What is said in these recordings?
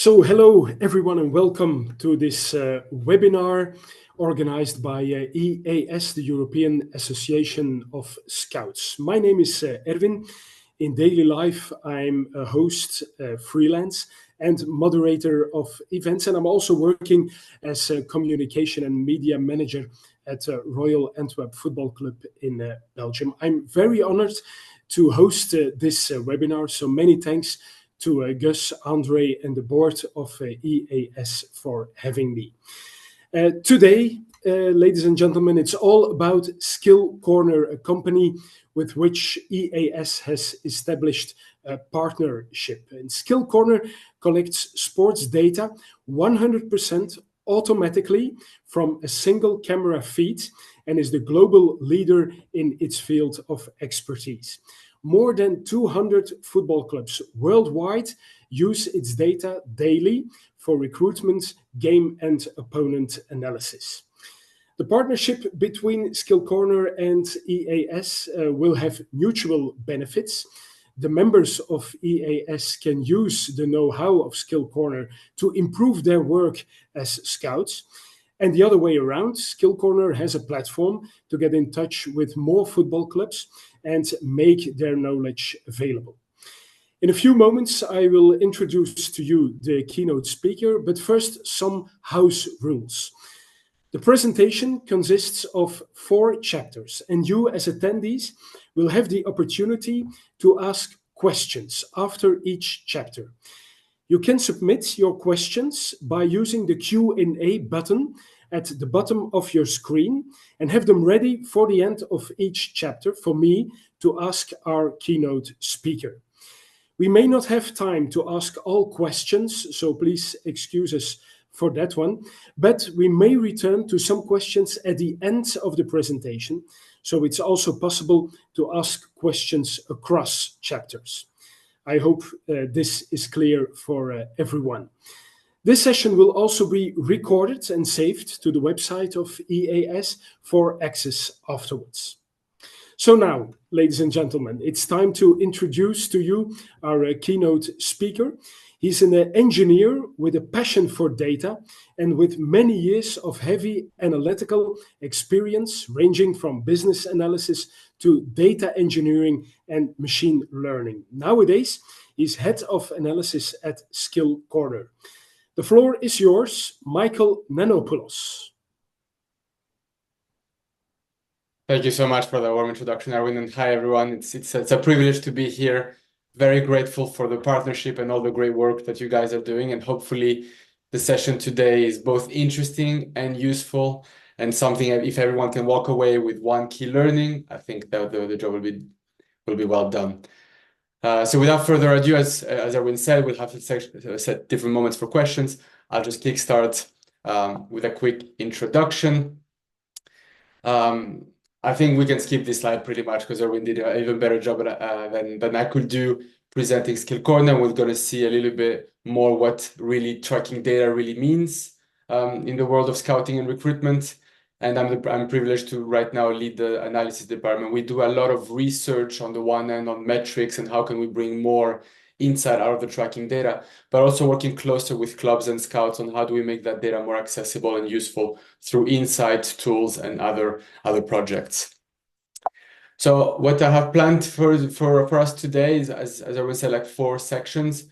So hello everyone and welcome to this webinar organized by EAS, the European Association of Scouts. My name is Erwin. In daily life, I'm a host, freelance and moderator of events, and I'm also working as a communication and media manager at Royal Antwerp Football Club in Belgium. I'm very honored to host this webinar, so many thanks to Gus, Andre, and the board of EAS for having me. Today, ladies and gentlemen, it's all about SkillCorner, a company with which EAS has established a partnership. And SkillCorner collects sports data 100% automatically from a single camera feed and is the global leader in its field of expertise. More than 200 football clubs worldwide use its data daily for recruitment, game and opponent analysis. The partnership between SkillCorner and EAS will have mutual benefits. The members of EAS can use the know-how of SkillCorner to improve their work as scouts. And the other way around, SkillCorner has a platform to get in touch with more football clubs and make their knowledge available. In a few moments, I will introduce to you the keynote speaker, but first, some house rules. The presentation consists of 4 chapters, and you as attendees will have the opportunity to ask questions after each chapter. You can submit your questions by using the Q&A button at the bottom of your screen and have them ready for the end of each chapter for me to ask our keynote speaker. We may not have time to ask all questions, so please excuse us for that one, but we may return to some questions at the end of the presentation, so it's also possible to ask questions across chapters. I hope this is clear for everyone. This session will also be recorded and saved to the website of EAS for access afterwards. So now, ladies and gentlemen, it's time to introduce to you our keynote speaker. He's an engineer with a passion for data and with many years of heavy analytical experience, ranging from business analysis to data engineering and machine learning. Nowadays, he's head of analysis at SkillCorner. The floor is yours, Michael Nanopoulos. Thank you so much for the warm introduction, Erwin, and hi everyone. It's a privilege to be here. Very grateful for the partnership and all the great work that you guys are doing, and hopefully the session today is both interesting and useful, and something if everyone can walk away with one key learning, I think that the job will be well done. So without further ado, as Erwin said, we'll have to set different moments for questions. I'll just kickstart with a quick introduction. I think we can skip this slide pretty much because Erwin did an even better job than I could do presenting SkillCorner. We're going to see a little bit more what really tracking data really means in the world of scouting and recruitment. And I'm privileged to right now lead the analysis department. We do a lot of research on the one end on metrics and how can we bring more insight out of the tracking data, but also working closer with clubs and scouts on how do we make that data more accessible and useful through insight tools and other projects. So what I have planned for us today is, as I would say, like 4 sections.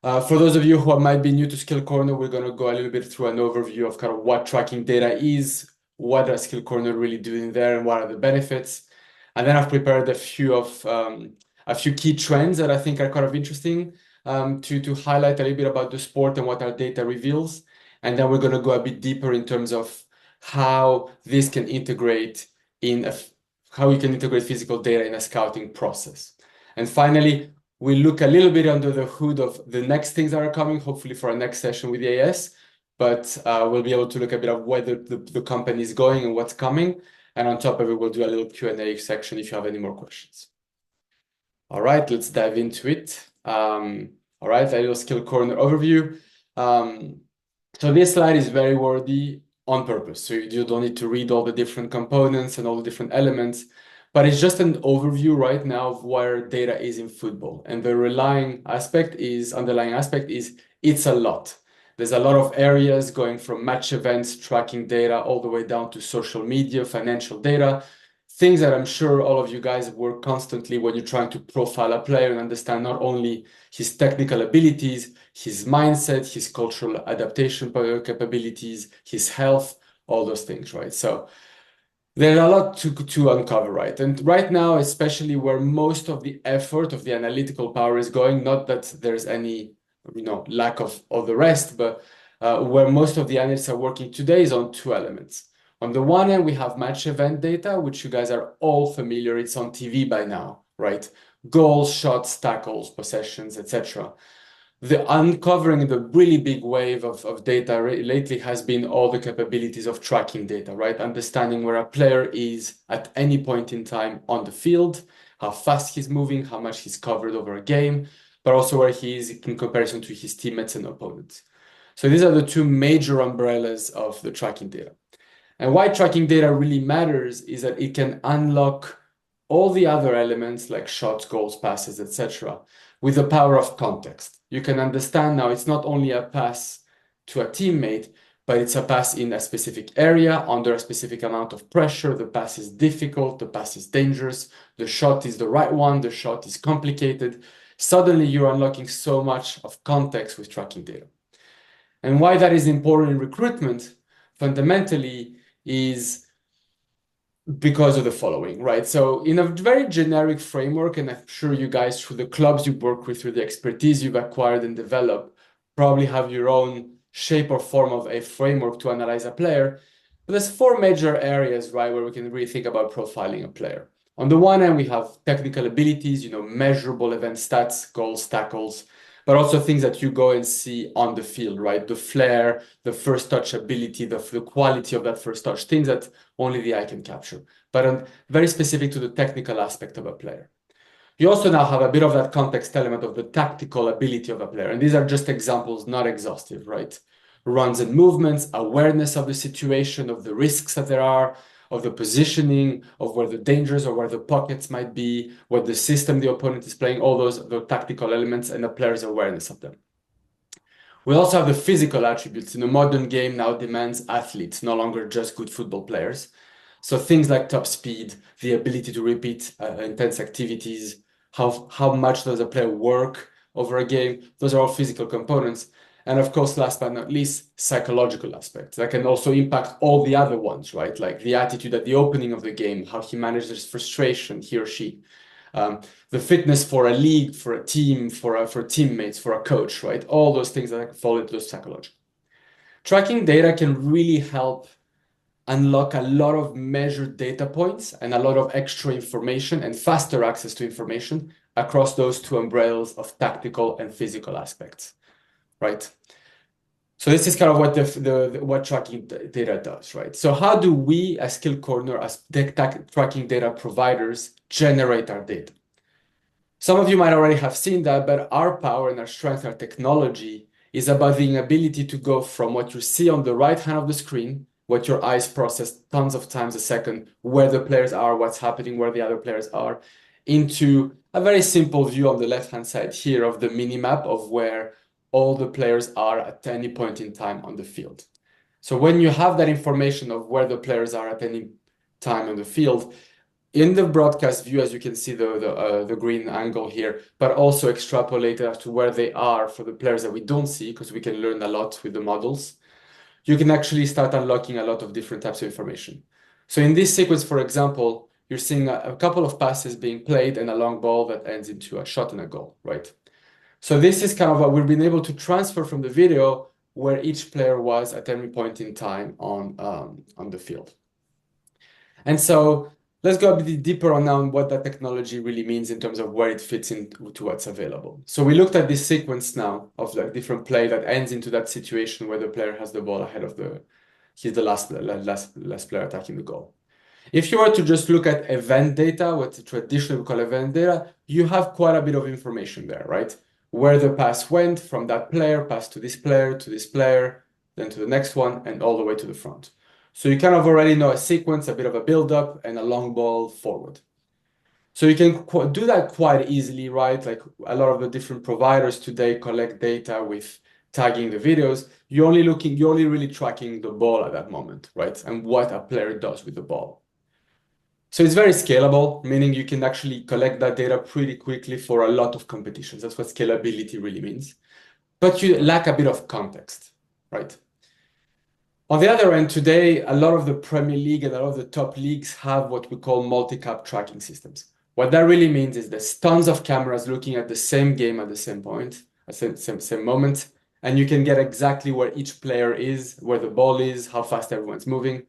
For those of you who might be new to SkillCorner, we're going to go a little bit through an overview of kind of what tracking data is, what does SkillCorner really do in there, and what are the benefits. And then I've prepared a few key trends that I think are kind of interesting to highlight a little bit about the sport and what our data reveals. And then we're going to go a bit deeper in terms of how this can integrate how you can integrate physical data in a scouting process. And finally, we look a little bit under the hood of the next things that are coming, hopefully for our next session with EAS, but we'll be able to look a bit of where the company is going and what's coming. And on top of it, we'll do a little Q&A section if you have any more questions. All right, let's dive into it. All right, a little SkillCorner overview. So this slide is very wordy on purpose. So you don't need to read all the different components and all the different elements, But it's just an overview right now of where data is in football. And the underlying aspect is it's a lot. There's a lot of areas going from match events, tracking data, all the way down to social media, financial data, things that I'm sure all of you guys work constantly when you're trying to profile a player and understand not only his technical abilities, his mindset, his cultural adaptation capabilities, his health, all those things, right? So there's a lot to uncover, right? And right now, especially where most of the effort of the analytical power is going, not that there's any, lack of the rest, but where most of the analysts are working today is on two elements. On the one hand, we have match event data, which you guys are all familiar. It's on TV by now, right? Goals, shots, tackles, possessions, etc. The uncovering the really big wave of data lately has been all the capabilities of tracking data, right? Understanding where a player is at any point in time on the field, how fast he's moving, how much he's covered over a game, but also where he is in comparison to his teammates and opponents. So these are the two major umbrellas of the tracking data. And why tracking data really matters is that it can unlock all the other elements like shots, goals, passes, etc., with the power of context. You can understand now it's not only a pass to a teammate, but it's a pass in a specific area under a specific amount of pressure. The pass is difficult, the pass is dangerous, the shot is the right one, the shot is complicated. Suddenly you're unlocking so much of context with tracking data. And why that is important in recruitment fundamentally is because of the following, right? So in a very generic framework, and I'm sure you guys, through the clubs you work with, through the expertise you've acquired and developed, probably have your own shape or form of a framework to analyze a player. But there's four major areas, right, where we can really think about profiling a player. On the one hand, we have technical abilities, measurable event stats, goals, tackles, but also things that you go and see on the field, right? The flair, the first touch ability, the quality of that first touch, things that only the eye can capture, but very specific to the technical aspect of a player. You also now have a bit of that context element of the tactical ability of a player. And these are just examples, not exhaustive, right? Runs and movements, awareness of the situation, of the risks that there are, of the positioning, of where the dangers or where the pockets might be, what the system the opponent is playing, all those the tactical elements and the player's awareness of them. We also have the physical attributes. In a modern game now demands athletes, no longer just good football players. So things like top speed, the ability to repeat intense activities, how much does a player work over a game, those are all physical components. And of course, last but not least, psychological aspects that can also impact all the other ones, right? Like the attitude at the opening of the game, how he manages frustration, he or she. The fitness for a league, for a team, for teammates, for a coach, right? All those things that fall into those psychological. Tracking data can really help unlock a lot of measured data points and a lot of extra information and faster access to information across those two umbrellas of tactical and physical aspects, right? So this is kind of what what tracking data does, right? So how do we, as SkillCorner, as tracking data providers, generate our data? Some of you might already have seen that, but our power and our strength, our technology is about the ability to go from what you see on the right hand of the screen, what your eyes process tons of times a second, where the players are, what's happening, where the other players are, into a very simple view on the left-hand side here of the mini-map of where all the players are at any point in time on the field. So when you have that information of where the players are at any time on the field, in the broadcast view, as you can see the green angle here, but also extrapolated as to where they are for the players that we don't see, because we can learn a lot with the models, you can actually start unlocking a lot of different types of information. So in this sequence, for example, you're seeing a couple of passes being played and a long ball that ends into a shot and a goal, right? So this is kind of what we've been able to transfer from the video where each player was at every point in time on the field. And so let's go a bit deeper on now what that technology really means in terms of where it fits into what's available. So we looked at this sequence now of like different play that ends into that situation where the player has the ball ahead of he's the last player attacking the goal. If you were to just look at event data, what traditionally we call event data, you have quite a bit of information there, right? Where the pass went from that player, pass to this player, then to the next one, and all the way to the front. So you kind of already know a sequence, a bit of a build-up, and a long ball forward. So you can do that quite easily, right? Like a lot of the different providers today collect data with tagging the videos. You're only really tracking the ball at that moment, right? And what a player does with the ball. So it's very scalable, meaning you can actually collect that data pretty quickly for a lot of competitions. That's what scalability really means. But you lack a bit of context, right? On the other end, today, a lot of the Premier League and a lot of the top leagues have what we call multi-cap tracking systems. What that really means is there's tons of cameras looking at the same game at the same point, at the same moment, and you can get exactly where each player is, where the ball is, how fast everyone's moving.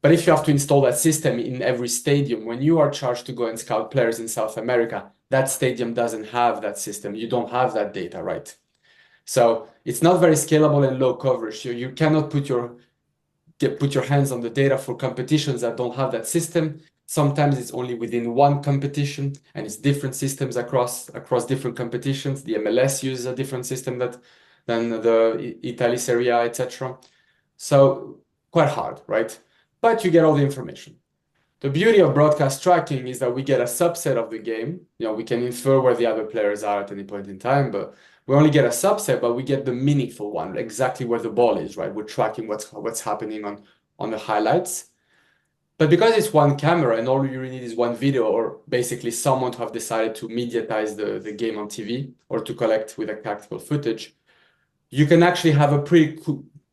But if you have to install that system in every stadium, when you are charged to go and scout players in South America, that stadium doesn't have that system. You don't have that data, right? So it's not very scalable and low coverage. You cannot put your hands on the data for competitions that don't have that system. Sometimes it's only within one competition, and it's different systems across different competitions. The MLS uses a different system than the Italy Serie A, etc. So quite hard, right? But you get all the information. The beauty of broadcast tracking is that we get a subset of the game. We can infer where the other players are at any point in time, but we only get a subset, but we get the meaningful one, exactly where the ball is, right? We're tracking what's happening on the highlights. But because it's one camera and all you really need is one video, or basically someone to have decided to mediatize the game on TV or to collect with a tactical footage, you can actually have a pretty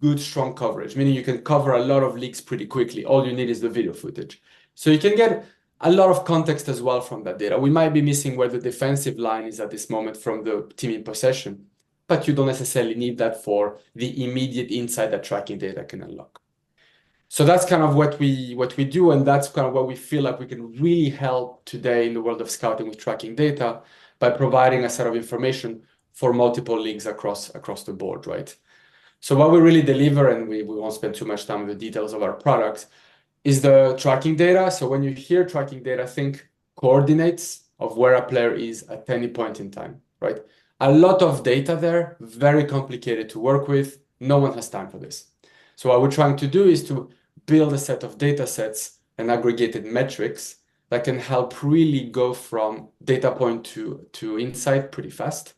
good, strong coverage, meaning you can cover a lot of leagues pretty quickly. All you need is the video footage. So you can get a lot of context as well from that data. We might be missing where the defensive line is at this moment from the team in possession, but you don't necessarily need that for the immediate insight that tracking data can unlock. So that's kind of what we do, and that's kind of what we feel like we can really help today in the world of scouting with tracking data by providing a set of information for multiple leagues across the board, right? So what we really deliver, and we won't spend too much time with the details of our products, is the tracking data. So when you hear tracking data, think coordinates of where a player is at any point in time, right? A lot of data there, very complicated to work with. No one has time for this. So what we're trying to do is to build a set of data sets and aggregated metrics that can help really go from data point to insight pretty fast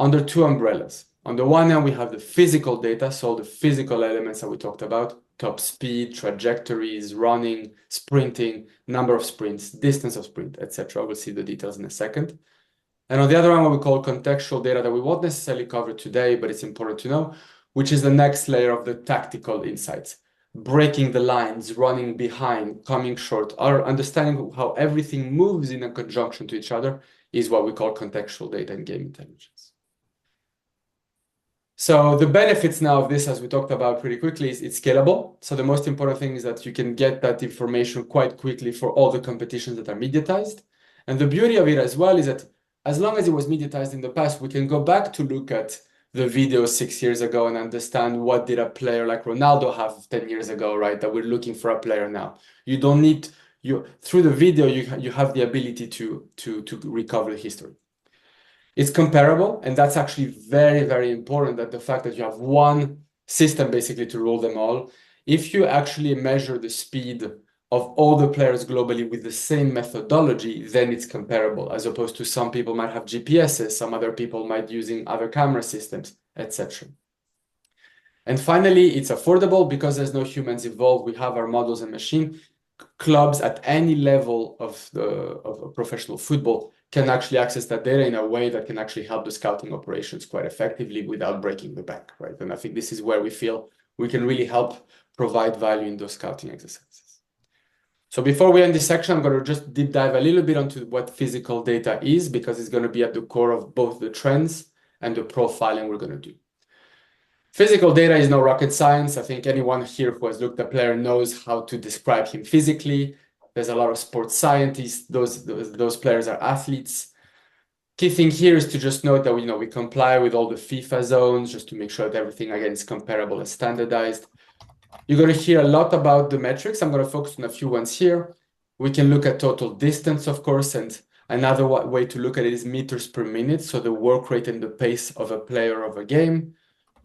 under two umbrellas. On the one hand, we have the physical data, so the physical elements that we talked about, top speed, trajectories, running, sprinting, number of sprints, distance of sprint, etc. We'll see the details in a second. And on the other hand, what we call contextual data that we won't necessarily cover today, but it's important to know, which is the next layer of the tactical insights. Breaking the lines, running behind, coming short, or understanding how everything moves in a conjunction to each other is what we call contextual data and game intelligence. So the benefits now of this, as we talked about pretty quickly, is it's scalable. So the most important thing is that you can get that information quite quickly for all the competitions that are mediatized. And the beauty of it as well is that as long as it was mediatized in the past, we can go back to look at the video 6 years ago and understand what did a player like Ronaldo have 10 years ago, right? That we're looking for a player now. You don't need, through the video, you have the ability to recover the history. It's comparable, and that's actually very, very important, that the fact that you have one system basically to rule them all. If you actually measure the speed of all the players globally with the same methodology, then it's comparable, as opposed to some people might have GPSs, some other people might using other camera systems, etc. And finally, it's affordable because there's no humans involved. We have our models and machine. Clubs at any level of professional football can actually access that data in a way that can actually help the scouting operations quite effectively without breaking the bank, right? And I think this is where we feel we can really help provide value in those scouting exercises. So before we end this section, I'm going to just deep dive a little bit onto what physical data is, because it's going to be at the core of both the trends and the profiling we're going to do. Physical data is no rocket science. I think anyone here who has looked at a player knows how to describe him physically. There's a lot of sports scientists. Those players are athletes. Key thing here is to just note that we comply with all the FIFA zones just to make sure that everything, again, is comparable and standardized. You're going to hear a lot about the metrics. I'm going to focus on a few ones here. We can look at total distance, of course, and another way to look at it is meters per minute, so the work rate and the pace of a player of a game.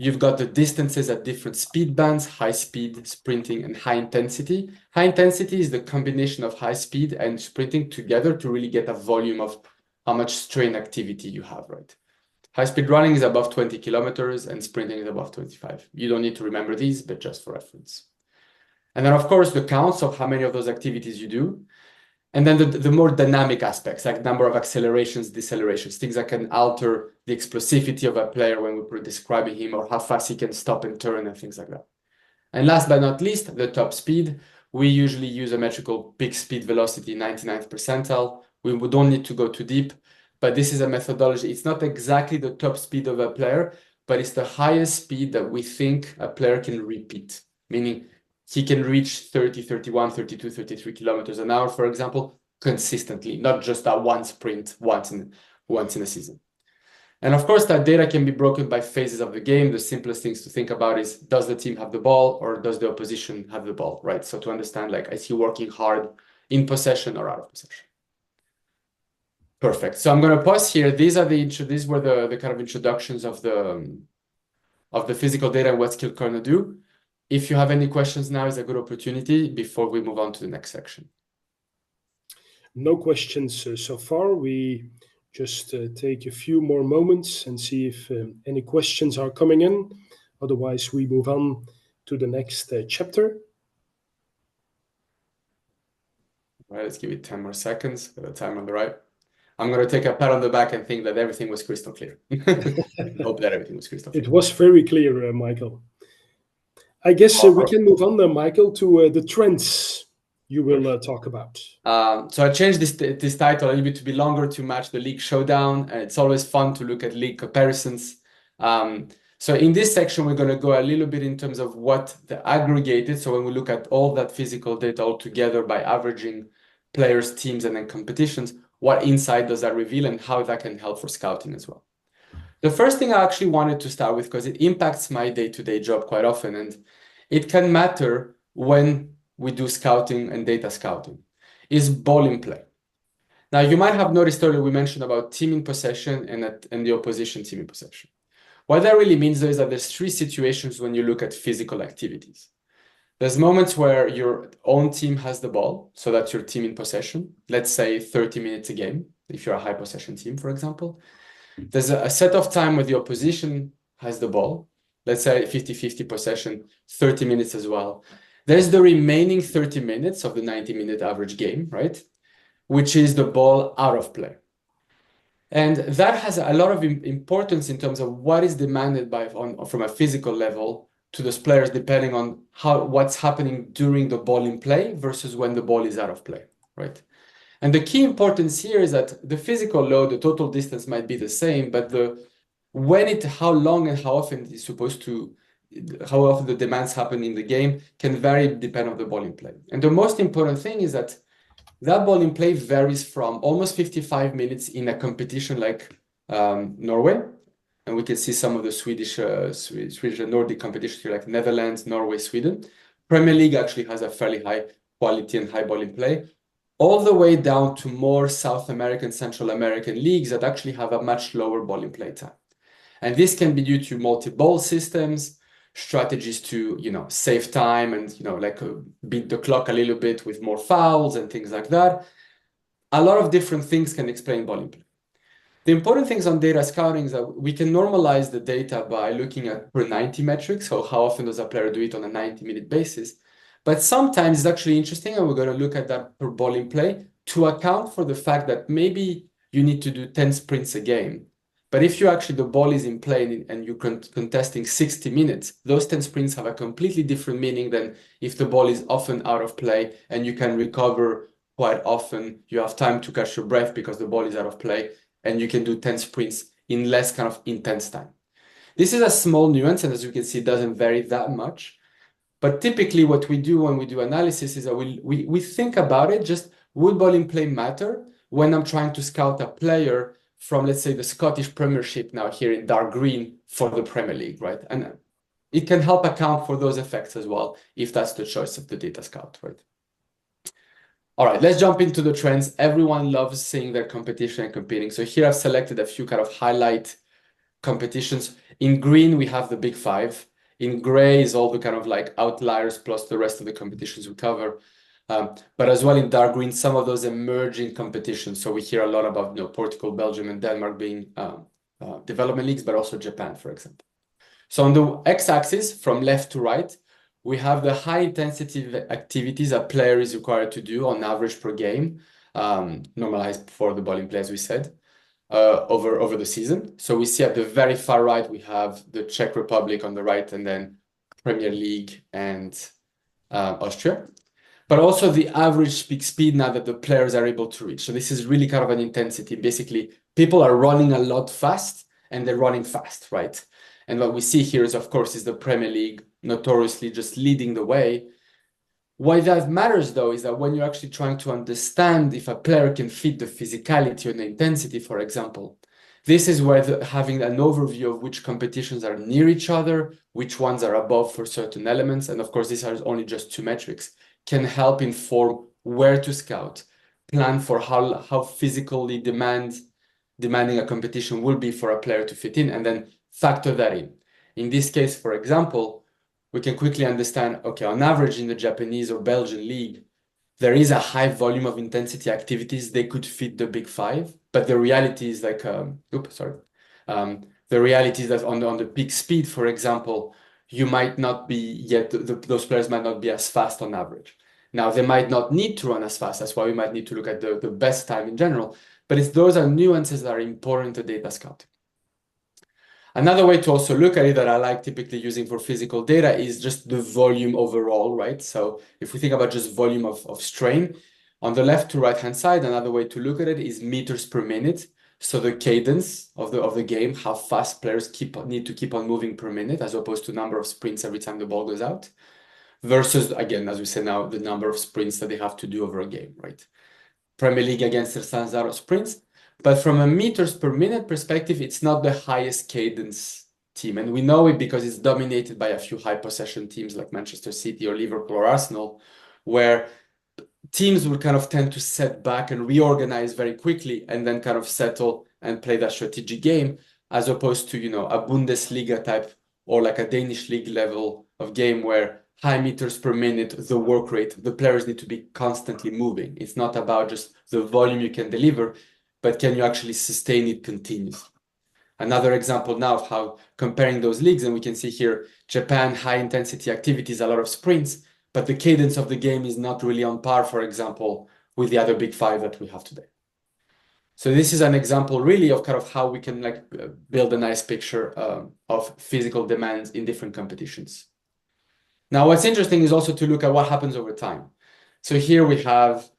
You've got the distances at different speed bands, high speed, sprinting, and high intensity. High intensity is the combination of high speed and sprinting together to really get a volume of how much strain activity you have, right? High speed running is above 20 kilometers and sprinting is above 25. You don't need to remember these, but just for reference. And then, of course, the counts of how many of those activities you do. And then the more dynamic aspects, like number of accelerations, decelerations, things that can alter the explosivity of a player when we're describing him, or how fast he can stop and turn and things like that. And last but not least, the top speed. We usually use a metric called peak speed velocity 99th percentile. We don't need to go too deep, but this is a methodology. It's not exactly the top speed of a player, but it's the highest speed that we think a player can repeat, meaning he can reach 30, 31, 32, 33 kilometers an hour, for example, consistently, not just that one sprint once in a season. And of course, that data can be broken by phases of the game. The simplest things to think about is, does the team have the ball or does the opposition have the ball, right? So to understand, like, is he working hard in possession or out of possession? Perfect. So I'm going to pause here. These were the kind of introductions of the physical data and what SkillCorner do. If you have any questions, now is a good opportunity before we move on to the next section. No questions so far. We just take a few more moments and see if any questions are coming in. Otherwise, we move on to the next chapter. All right, let's give it 10 more seconds. Got the time on the right. I'm going to take a pat on the back and think that everything was crystal clear. Hope that everything was crystal clear. It was very clear, Michael. I guess we can move on, Michael, to the trends you will talk about. So I changed this title a little bit to be longer to match the league showdown. It's always fun to look at league comparisons. So in this section, we're going to go a little bit in terms of what the aggregated. So when we look at all that physical data all together by averaging players, teams, and then competitions, what insight does that reveal and how that can help for scouting as well. The first thing I actually wanted to start with, because it impacts my day-to-day job quite often, and it can matter when we do scouting and data scouting, is ball in play. Now, you might have noticed earlier we mentioned about team in possession and the opposition team in possession. What that really means, though, is that there's three situations when you look at physical activities. There's moments where your own team has the ball, so that's your team in possession. Let's say 30 minutes a game, if you're a high possession team, for example. There's a set of time where the opposition has the ball. Let's say 50-50 possession, 30 minutes as well. There's the remaining 30 minutes of the 90-minute average game, right? Which is the ball out of play. And that has a lot of importance in terms of what is demanded from a physical level to those players, depending on what's happening during the ball in play versus when the ball is out of play, right? And the key importance here is that the physical load, the total distance might be the same, but how long and how often the demands happen in the game can vary depending on the ball in play. And the most important thing is that ball in play varies from almost 55 minutes in a competition like Norway. And we can see some of the Swedish and Nordic competitions here, like Netherlands, Norway, Sweden. Premier League actually has a fairly high quality and high ball in play, all the way down to more South American, Central American leagues that actually have a much lower ball in play time. And this can be due to multi-ball systems, strategies to, save time and, beat the clock a little bit with more fouls and things like that. A lot of different things can explain ball in play. The important things on data scouting is that we can normalize the data by looking at per 90 metrics. So how often does a player do it on a 90-minute basis? But sometimes it's actually interesting, and we're going to look at that per ball in play to account for the fact that maybe you need to do 10 sprints a game. But if the ball is in play and you're contesting 60 minutes, those 10 sprints have a completely different meaning than if the ball is often out of play and you can recover quite often. You have time to catch your breath because the ball is out of play, and you can do 10 sprints in less kind of intense time. This is a small nuance, and as you can see, it doesn't vary that much. But typically what we do when we do analysis is that we think about it, just would ball in play matter when I'm trying to scout a player from, let's say, the Scottish Premiership now here in dark green for the Premier League, right? And it can help account for those effects as well, if that's the choice of the data scout, right? All right, let's jump into the trends. Everyone loves seeing their competition and competing. So here I've selected a few kind of highlight competitions. In green, we have the big five. In gray is all the kind of like outliers plus the rest of the competitions we cover. But as well in dark green, some of those emerging competitions. So we hear a lot about, Portugal, Belgium, and Denmark being development leagues, but also Japan, for example. So on the x-axis, from left to right, we have the high intensity activities a player is required to do on average per game, normalized for the bowling play, as we said, over the season. So we see at the very far right, we have the Czech Republic on the right, and then Premier League and Austria. But also the average peak speed now that the players are able to reach. So this is really kind of an intensity. Basically, people are running a lot fast, and they're running fast, right? And what we see here is, of course, is the Premier League notoriously just leading the way. Why that matters, though, is that when you're actually trying to understand if a player can fit the physicality and the intensity, for example, this is where having an overview of which competitions are near each other, which ones are above for certain elements, and of course, these are only just two metrics, can help inform where to scout, plan for how physically demanding a competition will be for a player to fit in, and then factor that in. In this case, for example, we can quickly understand, okay, on average in the Japanese or Belgian league, there is a high volume of intensity activities. They could fit the big five, but the reality is like, the reality is that on the peak speed, for example, you might not be yet, those players might not be as fast on average. Now, they might not need to run as fast. That's why we might need to look at the best time in general. But those are nuances that are important to data scouting. Another way to also look at it that I like typically using for physical data is just the volume overall, right? So if we think about just volume of strain, on the left to right-hand side, another way to look at it is meters per minute. So the cadence of the game, how fast players need to keep on moving per minute, as opposed to number of sprints every time the ball goes out, versus, again, as we said now, the number of sprints that they have to do over a game, right? Premier League against the Sanzaro sprints. But from a meters per minute perspective, it's not the highest cadence team. And we know it because it's dominated by a few high possession teams like Manchester City or Liverpool or Arsenal, where teams will kind of tend to set back and reorganize very quickly and then kind of settle and play that strategic game, as opposed to, a Bundesliga type or like a Danish league level of game where high meters per minute, the work rate, the players need to be constantly moving. It's not about just the volume you can deliver, but can you actually sustain it continuously? Another example now of how comparing those leagues, and we can see here, Japan, high intensity activities, a lot of sprints, but the cadence of the game is not really on par, for example, with the other big five that we have today. So this is an example really of kind of how we can build a nice picture of physical demands in different competitions. Now, what's interesting is also to look at what happens over time. So here we have,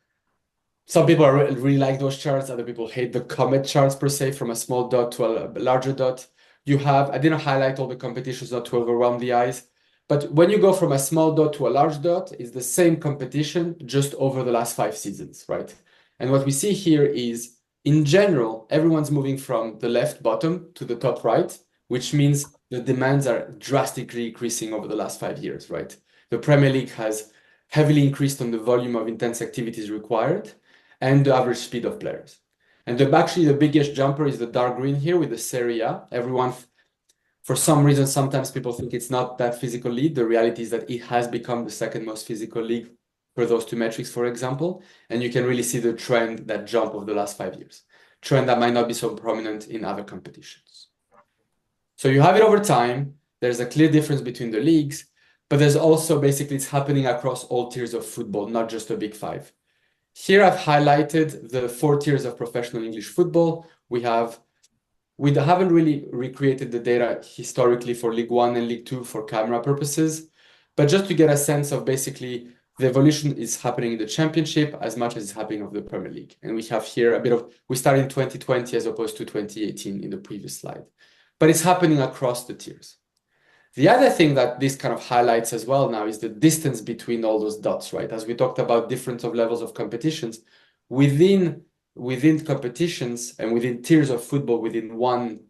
some people really like those charts, other people hate the comet charts per se, from a small dot to a larger dot. I didn't highlight all the competitions not to overwhelm the eyes, but when you go from a small dot to a large dot, it's the same competition just over the last 5 seasons, right? And what we see here is, in general, everyone's moving from the left bottom to the top right, which means the demands are drastically increasing over the last 5 years, right? The Premier League has heavily increased on the volume of intense activities required and the average speed of players. And actually the biggest jumper is the dark green here with the Serie A. Everyone, for some reason, sometimes people think it's not that physical league. The reality is that it has become the second most physical league for those two metrics, for example. And you can really see the trend, that jump of the last 5 years. Trend that might not be so prominent in other competitions. So you have it over time. There's a clear difference between the leagues, but there's also basically it's happening across all tiers of football, not just the big five. Here I've highlighted the 4 tiers of professional English football. We haven't really recreated the data historically for League One and League Two for camera purposes, but just to get a sense of basically the evolution is happening in the Championship as much as it's happening of the Premier League. And we have here we started in 2020 as opposed to 2018 in the previous slide, but it's happening across the tiers. The other thing that this kind of highlights as well now is the distance between all those dots, right? As we talked about different levels of competitions, within competitions and within tiers of football within one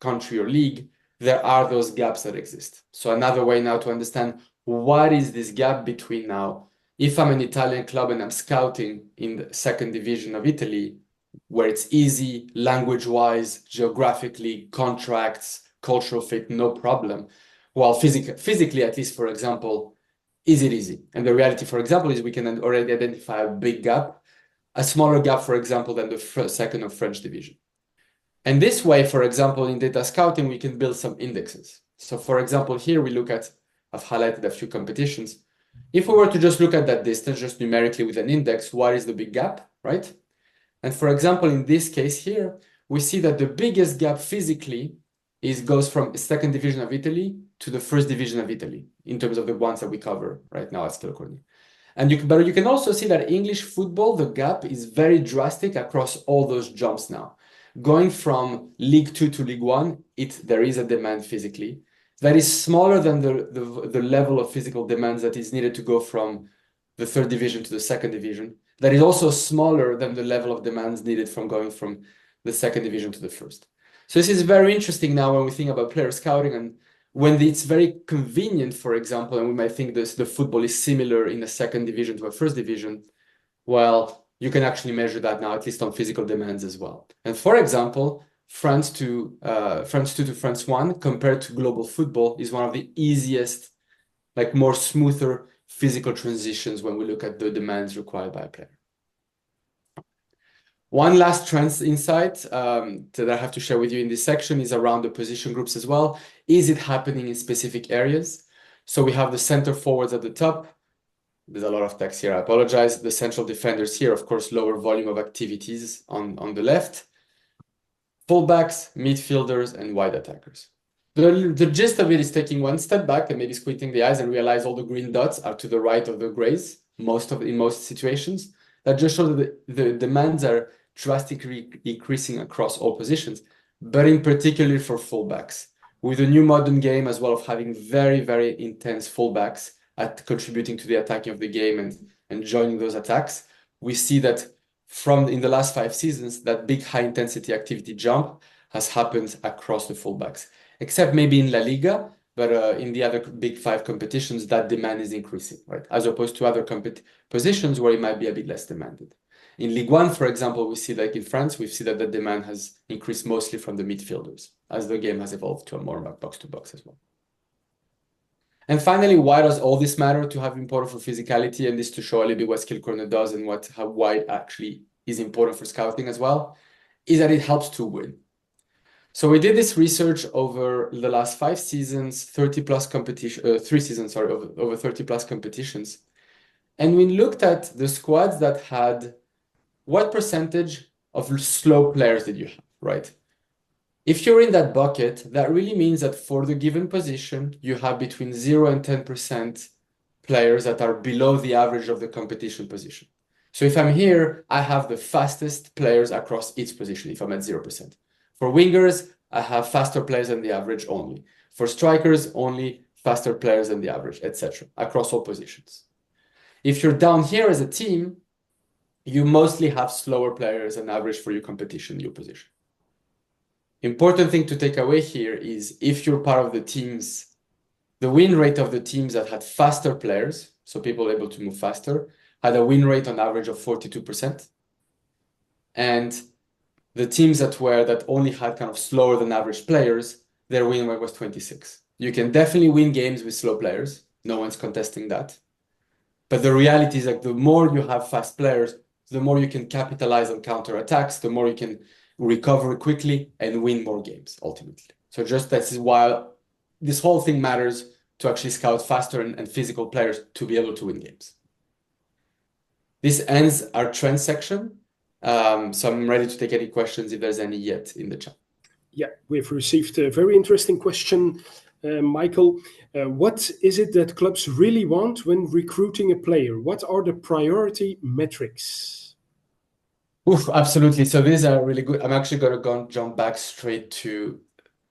country or league, there are those gaps that exist. So another way now to understand what is this gap between now, if I'm an Italian club and I'm scouting in the second division of Italy, where it's easy, language-wise, geographically, contracts, cultural fit, no problem. While physically, at least, for example, is it easy? And the reality, for example, is we can already identify a big gap, a smaller gap, for example, than the second or French division. And this way, for example, in data scouting, we can build some indexes. So for example, here we look at, I've highlighted a few competitions. If we were to just look at that distance, just numerically with an index, what is the big gap, right? And for example, in this case here, we see that the biggest gap physically goes from second division of Italy to the first division of Italy in terms of the ones that we cover right now at SkillCorner. But you can also see that English football, the gap is very drastic across all those jumps now. Going from League 2 to League 1, there is a demand physically that is smaller than the level of physical demands that is needed to go from the third division to the second division. That is also smaller than the level of demands needed from going from the second division to the first. So this is very interesting now when we think about player scouting, and when it's very convenient, for example, and we might think the football is similar in a second division to a first division, well, you can actually measure that now, at least on physical demands as well. And for example, France 2 to France 1 compared to global football is one of the easiest, like more smoother physical transitions when we look at the demands required by a player. One last trend insight that I have to share with you in this section is around the position groups as well. Is it happening in specific areas? So we have the center forwards at the top. There's a lot of text here, I apologize. The central defenders here, of course, lower volume of activities on the left. Fullbacks, midfielders, and wide attackers. The gist of it is taking one step back and maybe squinting the eyes and realize all the green dots are to the right of the grays, in most situations. That just shows that the demands are drastically increasing across all positions, but in particular for fullbacks. With the new modern game as well of having very, very intense fullbacks at contributing to the attacking of the game and joining those attacks, we see that in the last 5 seasons, that big high intensity activity jump has happened across the fullbacks, except maybe in La Liga, but in the other big 5 competitions, that demand is increasing, right? As opposed to other positions where it might be a bit less demanded. In Ligue 1, for example, we see like in France, we see that the demand has increased mostly from the midfielders as the game has evolved to a more box-to-box as well. And finally, why does all this matter to have important for physicality? And this to show a little bit what SkillCorner does and why it actually is important for scouting as well, is that it helps to win. So we did this research over the last 5 seasons, 3 seasons, over 30 plus competitions. And we looked at the squads that had what percentage of slow players did you have, right? If you're in that bucket, that really means that for the given position, you have between 0 and 10% players that are below the average of the competition position. So if I'm here, I have the fastest players across each position if I'm at 0%. For wingers, I have faster players than the average only. For strikers, only faster players than the average, etc., across all positions. If you're down here as a team, you mostly have slower players than average for your competition, your position. Important thing to take away here is if you're part of the teams, the win rate of the teams that had faster players, so people able to move faster, had a win rate on average of 42%. And the teams that only had kind of slower than average players, their win rate was 26%. You can definitely win games with slow players. No one's contesting that. But the reality is like the more you have fast players, the more you can capitalize on counterattacks, the more you can recover quickly and win more games ultimately. So just this is why this whole thing matters, to actually scout faster and physical players to be able to win games. This ends our trend section. So I'm ready to take any questions if there's any yet in the chat. Yeah, we've received a very interesting question, Michael. What is it that clubs really want when recruiting a player? What are the priority metrics? Oof, absolutely. So these are really good. I'm actually going to jump back straight to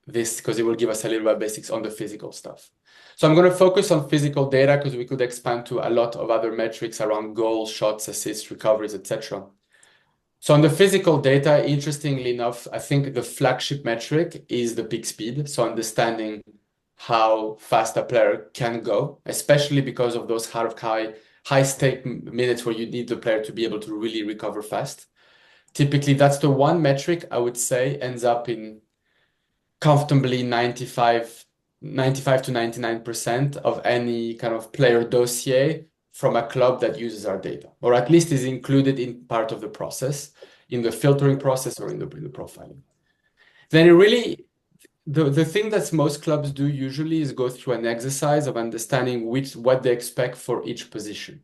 this because it will give us a little bit of basics on the physical stuff. So I'm going to focus on physical data because we could expand to a lot of other metrics around goals, shots, assists, recoveries, etc. So on the physical data, interestingly enough, I think the flagship metric is the peak speed. So understanding how fast a player can go, especially because of those high stake minutes where you need the player to be able to really recover fast. typically that's the one metric I would say ends up in comfortably 95 to 99% of any kind of player dossier from a club that uses our data, or at least is included in part of the process, in the filtering process or in the profiling. Then it really, the thing that most clubs do usually is go through an exercise of understanding what they expect for each position.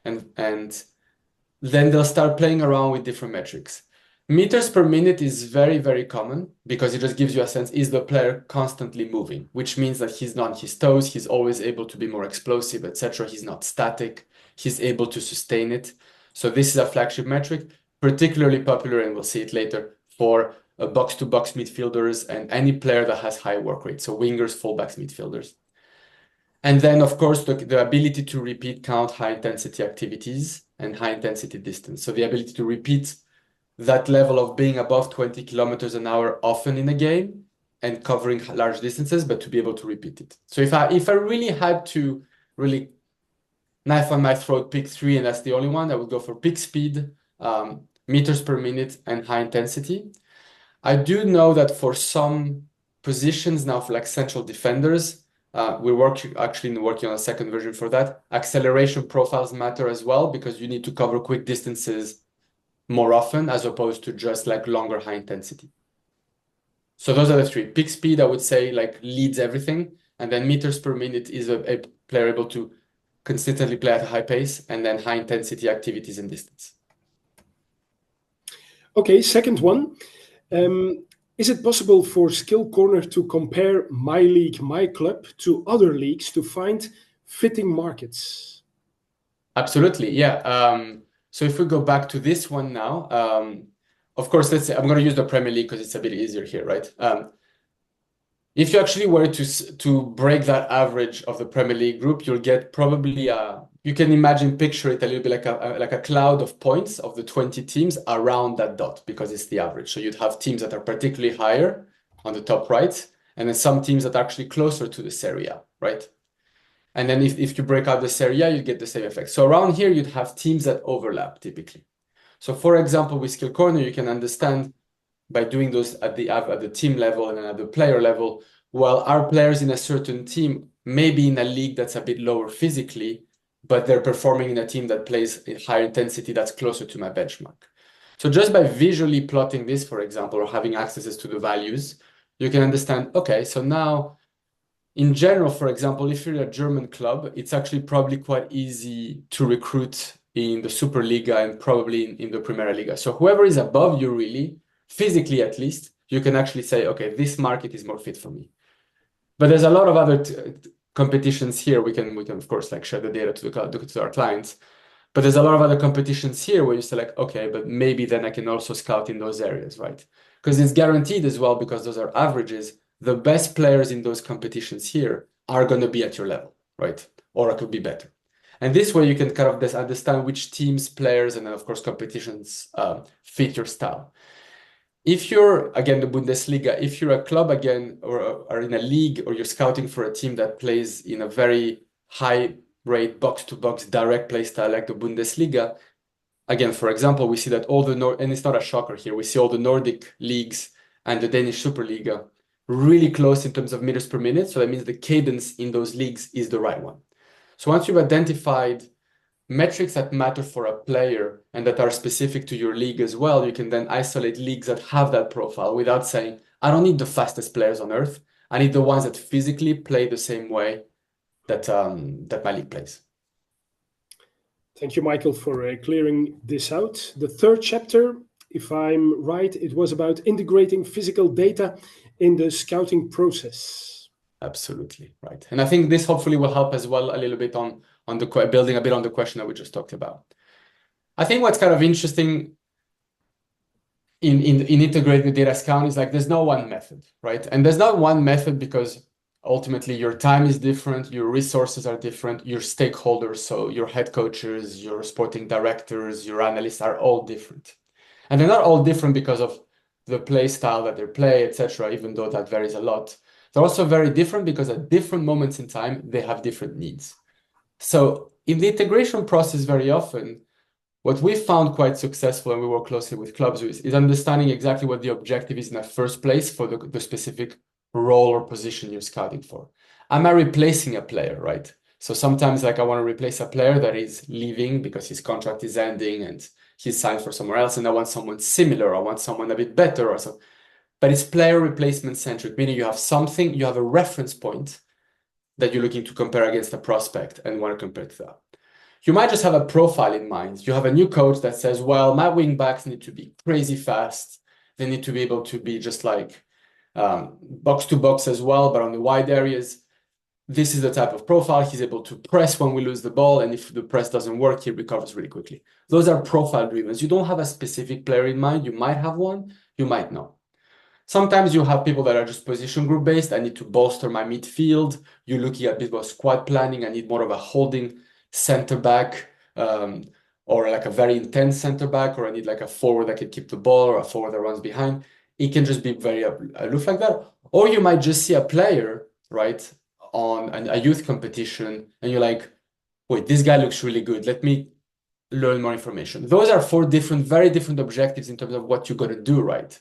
And then they'll start playing around with different metrics. Meters per minute is very, very common because it just gives you a sense, is the player constantly moving, which means that he's not on his toes, he's always able to be more explosive, etc. He's not static, he's able to sustain it. So this is a flagship metric, particularly popular, and we'll see it later, for box-to-box midfielders and any player that has high work rate, so wingers, fullbacks, midfielders. And then, of course, the ability to repeat count high-intensity activities and high-intensity distance. So the ability to repeat that level of being above 20 kilometers an hour often in a game and covering large distances, but to be able to repeat it. So if I really had to really knife on my throat, pick three, and that's the only one, I would go for peak speed, meters per minute, and high intensity. I do know that for some positions now, for like central defenders, we're actually working on a second version for that. Acceleration profiles matter as well because you need to cover quick distances more often as opposed to just like longer high intensity. So those are the three. Peak speed, I would say, like leads everything. And then meters per minute is a player able to consistently play at a high pace, and then high intensity activities and distance. Okay, second one. Is it possible for SkillCorner to compare my league, my club, to other leagues to find fitting markets? Absolutely, yeah. So if we go back to this one now, of course, let's say I'm going to use the Premier League because it's a bit easier here, right? If you actually were to break that average of the Premier League group, you'll get probably you can picture it a little bit like a cloud of points of the 20 teams around that dot because it's the average. So you'd have teams that are particularly higher on the top right, and then some teams that are actually closer to the Serie A, right? And then if you break out the Serie A, you get the same effect. So around here, you'd have teams that overlap typically. So for example, with SkillCorner, you can understand by doing those at the team level and at the player level, while our players in a certain team may be in a league that's a bit lower physically, but they're performing in a team that plays in higher intensity that's closer to my benchmark. So just by visually plotting this, for example, or having access to the values, you can understand, okay, so now in general, for example, if you're a German club, it's actually probably quite easy to recruit in the Superliga and probably in the Primera Liga. So whoever is above you really, physically at least, you can actually say, okay, this market is more fit for me. But there's a lot of other competitions here. We can of course like share the data to our clients. But there's a lot of other competitions here where you select, okay, but maybe then I can also scout in those areas, right? Because it's guaranteed as well, because those are averages. The best players in those competitions here are going to be at your level, right? Or it could be better. And this way you can kind of understand which teams, players, and then of course competitions fit your style. If you're, again, the Bundesliga, if you're a club, again, or are in a league, or you're scouting for a team that plays in a very high rate box-to-box direct play style like the Bundesliga, again, for example, we see that all the, and it's not a shocker here, we see all the Nordic leagues and the Danish Superliga really close in terms of meters per minute. So that means the cadence in those leagues is the right one. So once you've identified metrics that matter for a player and that are specific to your league as well, you can then isolate leagues that have that profile without saying, I don't need the fastest players on earth. I need the ones that physically play the same way that my league plays. Thank you, Michael, for clearing this out. The third chapter, if I'm right, it was about integrating physical data in the scouting process. Absolutely, right. And I think this hopefully will help as well a little bit on the building a bit on the question that we just talked about. I think what's kind of interesting in integrating the data scout is like there's no one method, right? And there's not one method because ultimately your time is different, your resources are different, your stakeholders, so your head coaches, your sporting directors, your analysts are all different. And they're not all different because of the play style that they play, etc., even though that varies a lot. They're also very different because at different moments in time, they have different needs. So in the integration process, very often, What we found quite successful, and we work closely with clubs, is understanding exactly what the objective is in the first place for the specific role or position you're scouting for. Am I replacing a player, right? So sometimes like I want to replace a player that is leaving because his contract is ending and he's signed for somewhere else, and I want someone similar, I want someone a bit better or so. But it's player replacement centric, meaning you have something, you have a reference point that you're looking to compare against a prospect and want to compare to that. You might just have a profile in mind. You have a new coach that says, well, my wing backs need to be crazy fast. They need to be able to be just like box to box as well, but on the wide areas. This is the type of profile. He's able to press when we lose the ball, and if the press doesn't work, he recovers really quickly. Those are profile driven. You don't have a specific player in mind. You might have one, you might not. Sometimes you have people that are just position group based. I need to bolster my midfield. You're looking at a bit of squad planning. I need more of a holding center back, or like a very intense center back, or I need like a forward that can keep the ball, or a forward that runs behind. It can just be very aloof like that. Or you might just see a player, right, on a youth competition, and you're like, wait, this guy looks really good. Let me learn more information. Those are four very different objectives in terms of what you're going to do, right?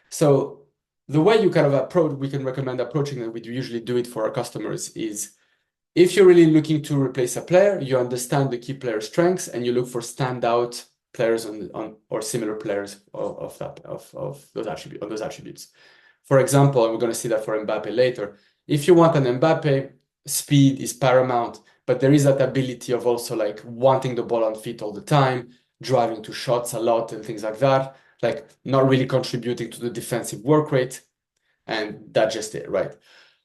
So the way you kind of approach, we can recommend approaching, and we usually do it for our customers, is if you're really looking to replace a player, you understand the key player strengths and you look for standout players on or similar players of those attributes. For example, and we're going to see that for Mbappe later. If you want an Mbappe, speed is paramount, but there is that ability of also like wanting the ball on feet all the time, driving to shots a lot and things like that, like not really contributing to the defensive work rate, and that's just it, right?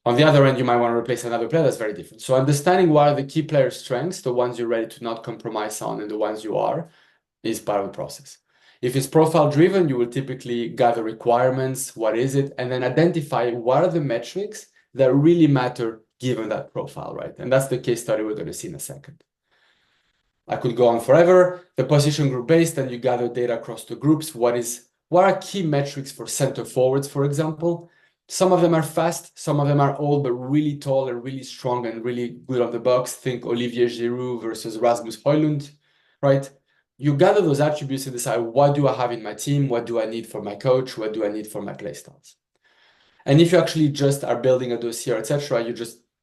On the other end, you might want to replace another player that's very different. So understanding what are the key player strengths, the ones you're ready to not compromise on, and the ones you are, is part of the process. If it's profile driven, you will typically gather requirements, what is it, and then identify what are the metrics that really matter given that profile, right? And that's the case study we're going to see in a second. I could go on forever. The position group based, and you gather data across the groups. What are key metrics for center forwards, for example? Some of them are fast, some of them are old, but really tall and really strong and really good on the box. Think Olivier Giroud versus Rasmus Højlund, right? You gather those attributes and decide, what do I have in my team? What do I need for my coach? What do I need for my playstyles? And if you actually just are building a dossier, etc.,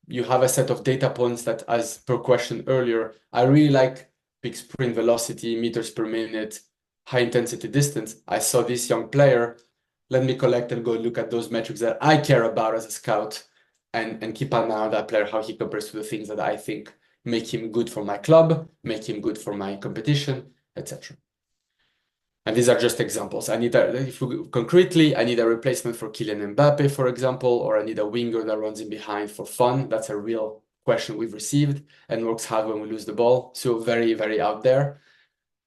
you have a set of data points that, as per question earlier, I really like peak sprint velocity, meters per minute, high intensity distance. I saw this young player. Let me collect and go look at those metrics that I care about as a scout, and keep an eye on that player, how he compares to the things that I think make him good for my club, make him good for my competition, etc. And these are just examples. Concretely, I need a replacement for Kylian Mbappe, for example, or I need a winger that runs in behind for fun. That's a real question we've received and works hard when we lose the ball. So very, very out there.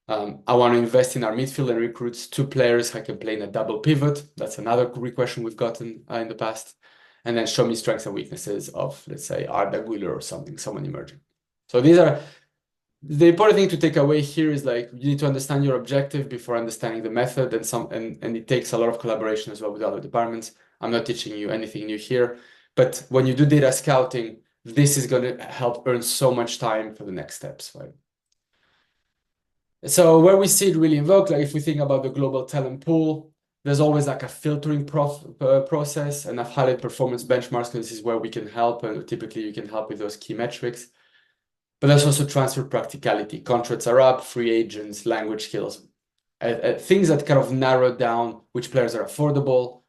I want to invest in our midfield and recruit two players who can play in a double pivot. That's another question we've gotten in the past. And then show me strengths and weaknesses of, let's say, Arda Güler or something, someone emerging. So these are the important thing to take away here is like you need to understand your objective before understanding the method, and it takes a lot of collaboration as well with other departments. I'm not teaching you anything new here, but when you do data scouting, this is going to help earn so much time for the next steps, right? So where we see it really invoked, like if we think about the global talent pool, there's always like a filtering process, and I've highlighted performance benchmarks because this is where we can help, and typically you can help with those key metrics. But there's also transfer practicality. Contracts are up, free agents, language skills, things that kind of narrow down which players are affordable,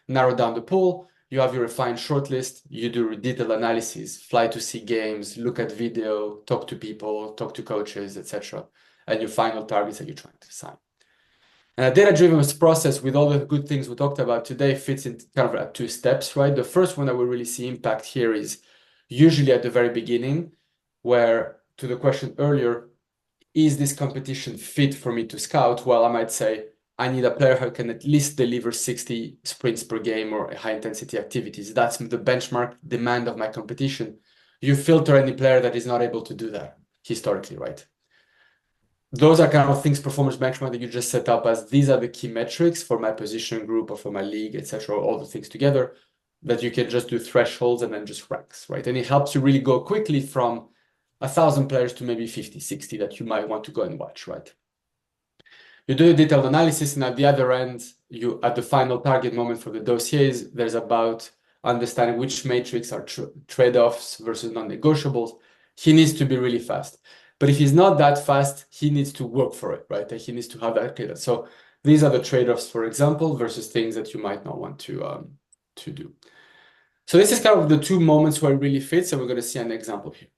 narrow down the pool. You have your refined shortlist, you do detailed analysis, fly to see games, look at video, talk to people, talk to coaches, etc. And your final targets that you're trying to sign. And a data-driven process with all the good things we talked about today fits in kind of 2 steps, right? The first one that we really see impact here is usually at the very beginning, where to the question earlier, is this competition fit for me to scout? Well, I might say, I need a player who can at least deliver 60 sprints per game or high intensity activities. That's the benchmark demand of my competition. You filter any player that is not able to do that historically, right? Those are kind of things, performance benchmark that you just set up as these are the key metrics for my position group or for my league, etc. All the things together that you can just do thresholds and then just ranks, right? And it helps you really go quickly from 1,000 players to maybe 50, 60 that you might want to go and watch, right? You do a detailed analysis, and at the other end, at the final target moment for the dossiers, there's about understanding which matrix are trade-offs versus non-negotiables. He needs to be really fast. But if he's not that fast, he needs to work for it, right? He needs to have that data. So these are the trade-offs, for example, versus things that you might not want to do. So this is kind of the two moments where it really fits, and we're going to see an example here.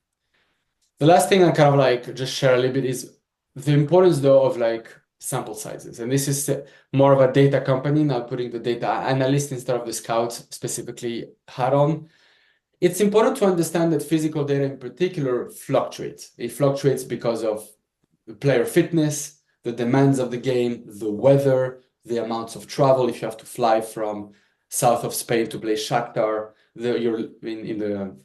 The last thing I kind of like just share a little bit is the importance, though, of like sample sizes. And this is more of a data company, now putting the data analyst instead of the scout specifically hat on. It's important to understand that physical data in particular fluctuates. It fluctuates because of the player fitness, the demands of the game, the weather, the amounts of travel. If you have to fly from south of Spain to play Shakhtar, you're in the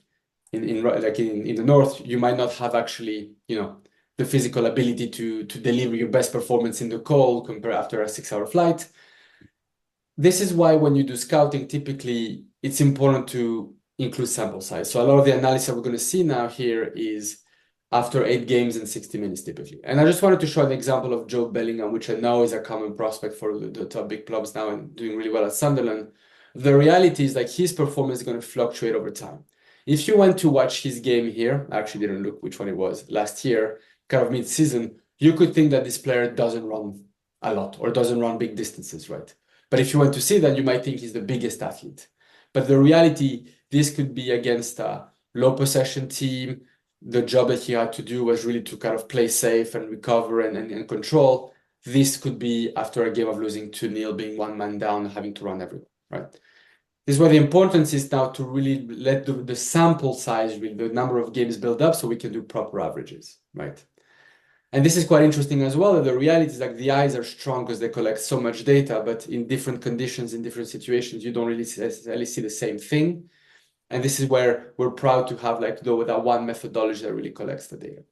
north, you might not have actually, the physical ability to deliver your best performance in the cold compared after a 6-hour flight. This is why when you do scouting, typically it's important to include sample size. So a lot of the analysis we're going to see now here is after 8 games in 60 minutes typically. And I just wanted to show an example of Joe Bellingham, which I know is a common prospect for the top big clubs now and doing really well at Sunderland. The reality is like his performance is going to fluctuate over time. If you went to watch his game here, I actually didn't look which one it was last year, kind of mid-season, you could think that this player doesn't run a lot or doesn't run big distances, right? But if you went to see that, you might think he's the biggest athlete. But the reality, this could be against a low possession team. The job that he had to do was really to kind of play safe and recover and control. This could be after a game of losing 2-0, being one man down, having to run everywhere, right? This is where the importance is now to really let the sample size, really, the number of games build up so we can do proper averages, right? And this is quite interesting as well. That the reality is like the eyes are strong because they collect so much data, but in different conditions, in different situations, you don't really necessarily see the same thing. And this is where we're proud to have like that one methodology that really collects the data.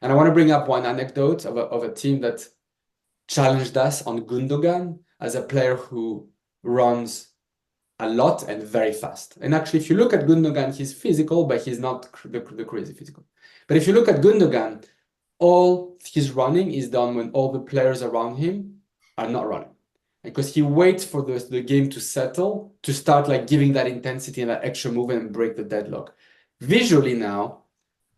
And I want to bring up one anecdote of a team that challenged us on Gundogan as a player who runs a lot and very fast. And actually, if you look at Gundogan, he's physical, but he's not the crazy physical. But if you look at Gundogan, all his running is done when all the players around him are not running. Because he waits for the game to settle to start like giving that intensity and that extra movement and break the deadlock. Visually now,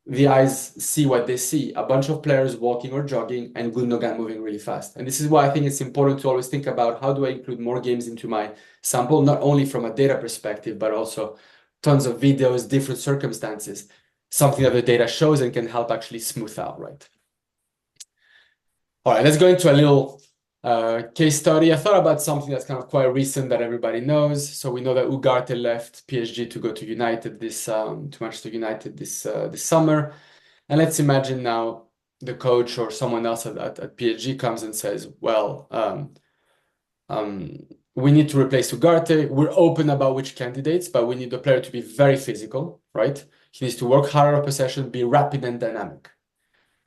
the eyes see what they see, a bunch of players walking or jogging and Gundogan moving really fast. And this is why I think it's important to always think about how do I include more games into my sample, not only from a data perspective, but also tons of videos, different circumstances, something that the data shows and can help actually smooth out, right? All right, let's go into a little case study. I thought about something that's kind of quite recent that everybody knows. So we know that Ugarte left PSG to go to United to Manchester United this summer. And let's imagine now the coach or someone else at PSG comes and says, well, we need to replace Ugarte. We're open about which candidates, but we need the player to be very physical, right? He needs to work hard on possession, be rapid and dynamic.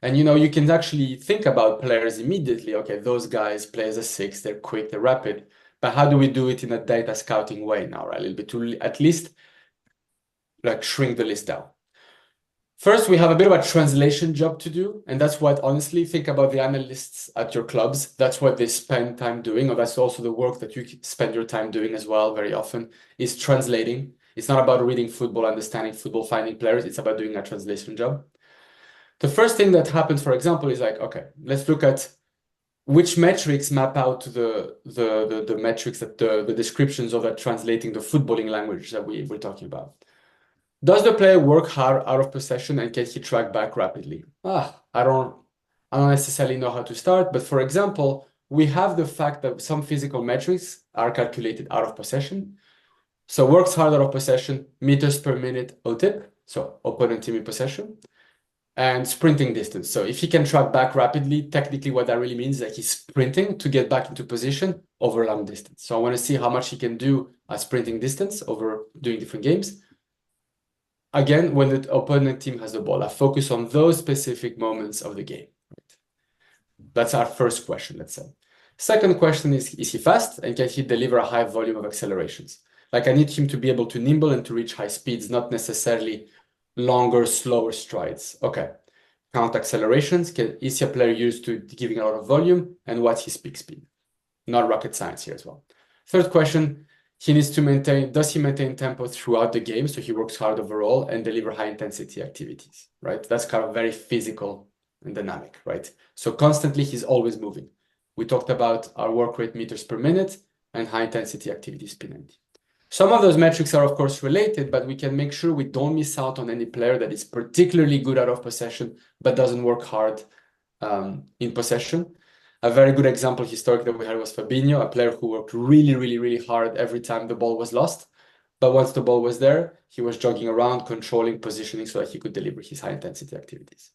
And you can actually think about players immediately. Okay, those guys play as a 6, they're quick, they're rapid. But how do we do it in a data scouting way now, right? A little bit to at least like shrink the list down. First, we have a bit of a translation job to do. And that's what, honestly, think about the analysts at your clubs. That's what they spend time doing. Or that's also the work that you spend your time doing as well very often, is translating. It's not about reading football, understanding football, finding players. It's about doing a translation job. The first thing that happens, for example, is like, okay, let's look at which metrics map out to the metrics that the descriptions of that translating the footballing language that we're talking about. Does the player work hard out of possession and can he track back rapidly? I don't necessarily know how to start, but for example, we have the fact that some physical metrics are calculated out of possession. So works hard out of possession, meters per minute OTIP, so opponent team in possession, and sprinting distance. So if he can track back rapidly, technically what that really means is that he's sprinting to get back into position over a long distance. So I want to see how much he can do at sprinting distance over doing different games. Again, when the opponent team has the ball, I focus on those specific moments of the game. That's our first question, let's say. Second question is he fast and can he deliver a high volume of accelerations? Like I need him to be able to nimble and to reach high speeds, not necessarily longer, slower strides. Okay, count accelerations. Is he a player used to giving a lot of volume, and what's his peak speed? Not rocket science here as well. Third question, does he maintain tempo throughout the game? So he works hard overall and deliver high intensity activities, right? That's kind of very physical and dynamic, right? So constantly he's always moving. We talked about our work rate meters per minute and high intensity activities P90. Some of those metrics are of course related, but we can make sure we don't miss out on any player that is particularly good out of possession, but doesn't work hard in possession. A very good example historically that we had was Fabinho, a player who worked really, really, really hard every time the ball was lost. But once the ball was there, he was jogging around, controlling, positioning so that he could deliver his high intensity activities.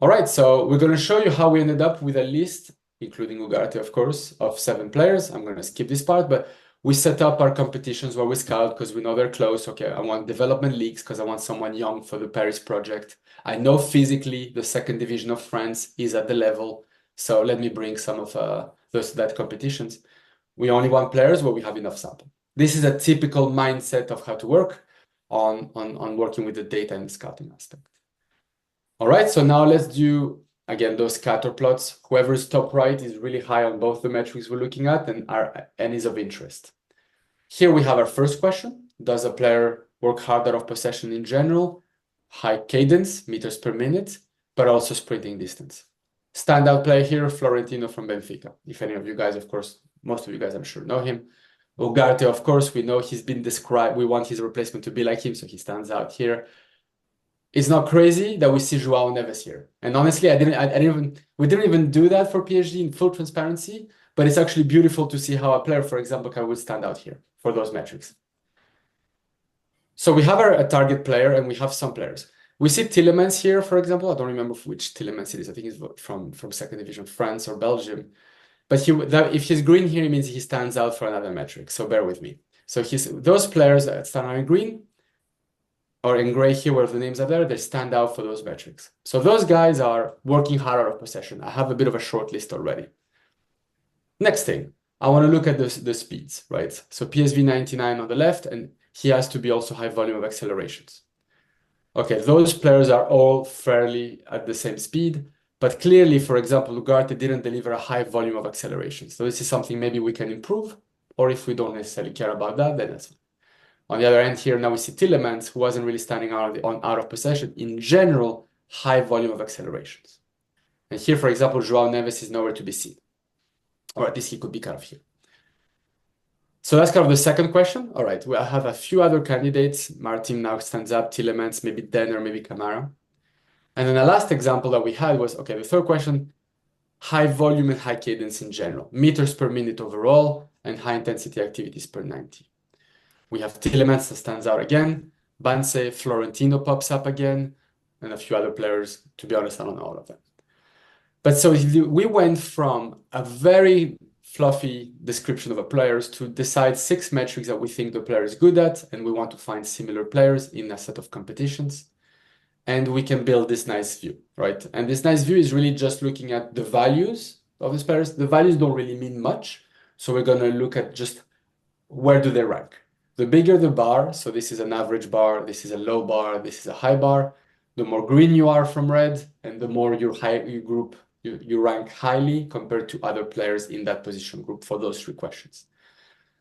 All right, so we're going to show you how we ended up with a list, including Ugarte, of course, of 7 players. I'm going to skip this part, but we set up our competitions where we scout because we know they're close. Okay, I want development leagues because I want someone young for the Paris project. I know physically the second division of France is at the level, so let me bring some of that competitions. We only want players where we have enough sample. This is a typical mindset of how to work on working with the data and the scouting aspect. All right, so now let's do, again, those scatter plots. Whoever's top right is really high on both the metrics we're looking at and is of interest. Here we have our first question. Does a player work hard out of possession in general? High cadence, meters per minute, but also sprinting distance. Standout player here, Florentino from Benfica. If any of you guys, of course, most of you guys, I'm sure, know him. Ugarte, of course, we know he's been described. We want his replacement to be like him, so he stands out here. It's not crazy that we see João Neves here. And honestly, we didn't even do that for PSG in full transparency, but it's actually beautiful to see how a player, for example, would stand out here for those metrics. So we have a target player and we have some players. We see Tielemans here, for example. I don't remember which Tielemans it is. I think it's from second division, France or Belgium. But if he's green here, it means he stands out for another metric. So bear with me. So those players that stand out in green, or in gray here where the names are there, they stand out for those metrics. So those guys are working hard out of possession. I have a bit of a short list already. Next thing, I want to look at the speeds, right? So PSV 99 on the left, and he has to be also high volume of accelerations. Okay, those players are all fairly at the same speed, but clearly, for example, Ugarte didn't deliver a high volume of acceleration. So this is something maybe we can improve, or if we don't necessarily care about that, then that's fine. On the other end here, now we see Tielemans, who wasn't really standing out out of possession. In general, high volume of accelerations. And here, for example, João Neves is nowhere to be seen. Or at least he could be kind of here. So that's kind of the second question. All right, I have a few other candidates. Martin now stands up, Tielemans, maybe Denner, maybe Camara. And then the last example that we had was, okay, the third question, high volume and high cadence in general. Meters per minute overall and high intensity activities per 90. We have Tielemans that stands out again. Banse, Florentino pops up again, and a few other players. To be honest, I don't know all of them. But so we went from a very fluffy description of a players to decide 6 metrics that we think the player is good at, and we want to find similar players in a set of competitions. And we can build this nice view, right? And this nice view is really just looking at the values of these players. The values don't really mean much. So we're going to look at just where do they rank. The bigger the bar, so this is an average bar, this is a low bar, this is a high bar, the more green you are from red, and the more you rank highly compared to other players in that position group for those 3 questions.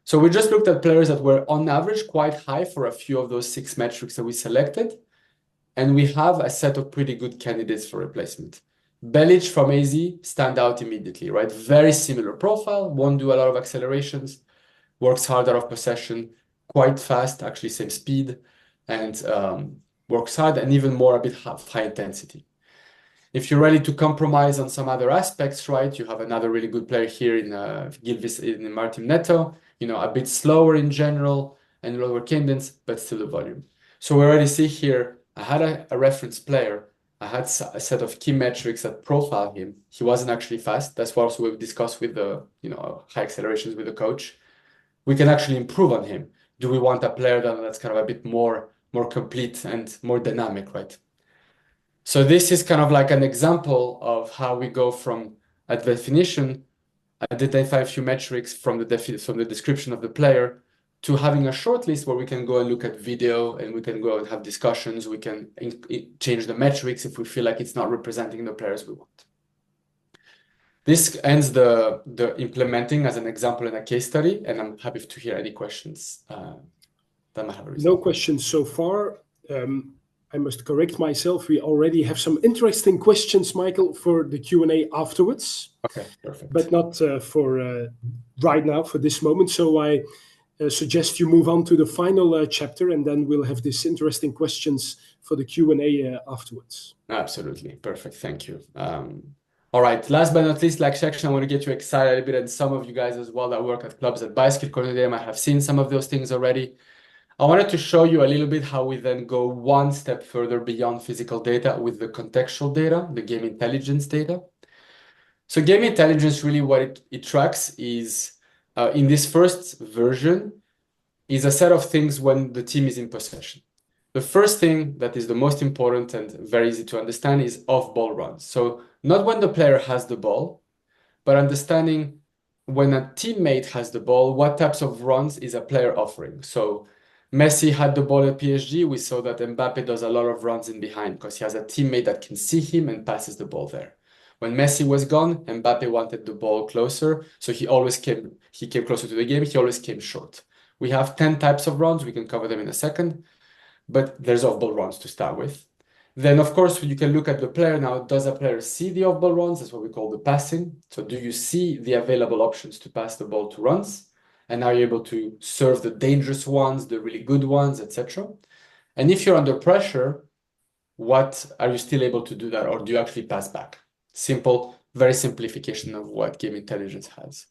So we just looked at players that were on average quite high for a few of those 6 metrics that we selected, and we have a set of pretty good candidates for replacement. Belic from AZ stand out immediately, right? Very similar profile, won't do a lot of accelerations, works hard out of possession, quite fast, actually same speed, and works hard and even more a bit high intensity. If you're ready to compromise on some other aspects, right, you have another really good player here in Martin Neto, a bit slower in general and lower cadence, but still a volume. So we already see here, I had a reference player. I had a set of key metrics that profile him. He wasn't actually fast. That's what also we've discussed with the high accelerations with the coach. We can actually improve on him. Do we want a player that's kind of a bit more complete and more dynamic, right? So this is kind of like an example of how we go from a definition, identify a few metrics from the description of the player to having a short list where we can go and look at video and we can go and have discussions. We can change the metrics if we feel like it's not representing the players we want. This ends the implementing as an example in a case study, and I'm happy to hear any questions that might have arisen. No questions so far. I must correct myself. We already have some interesting questions, Michael, for the Q&A afterwards. Okay, perfect. But not for right now, for this moment. So I suggest you move on to the final chapter, and then we'll have these interesting questions for the Q&A afterwards. Absolutely. Perfect. Thank you. All right. Last but not least, like section, I want to get you excited a little bit, and some of you guys as well that work at clubs that buy SkillCorner, they might have seen some of those things already. I wanted to show you a little bit how we then go one step further beyond physical data with the contextual data, the game intelligence data. So game intelligence, really what it tracks is, in this first version, is a set of things when the team is in possession. The first thing that is the most important and very easy to understand is off-ball runs. So not when the player has the ball, but understanding when a teammate has the ball, what types of runs is a player offering. So Messi had the ball at PSG. We saw that Mbappe does a lot of runs in behind because he has a teammate that can see him and passes the ball there. When Messi was gone, Mbappe wanted the ball closer, so he came closer to the game. He always came short. We have 10 types of runs. We can cover them in a second, but there's off-ball runs to start with. Then, of course, you can look at the player now. Does a player see the off-ball runs? That's what we call the passing. So do you see the available options to pass the ball to runs? And are you able to serve the dangerous ones, the really good ones, etc.? And if you're under pressure, what are you still able to do that, or do you actually pass back? Simple, very simplification of what game intelligence has.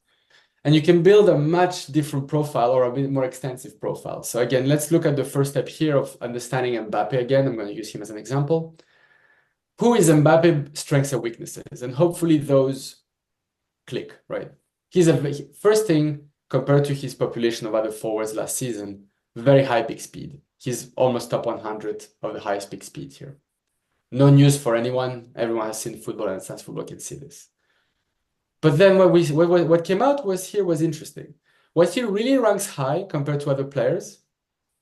And you can build a much different profile or a bit more extensive profile. So again, let's look at the first step here of understanding Mbappe again. I'm going to use him as an example. Who is Mbappe's strengths and weaknesses? And hopefully those click, right? First thing, compared to his population of other forwards last season, very high peak speed. He's almost top 100 of the highest peak speed here. No news for anyone. Everyone has seen football and understands football can see this. But then what came out was interesting. What he really ranks high compared to other players,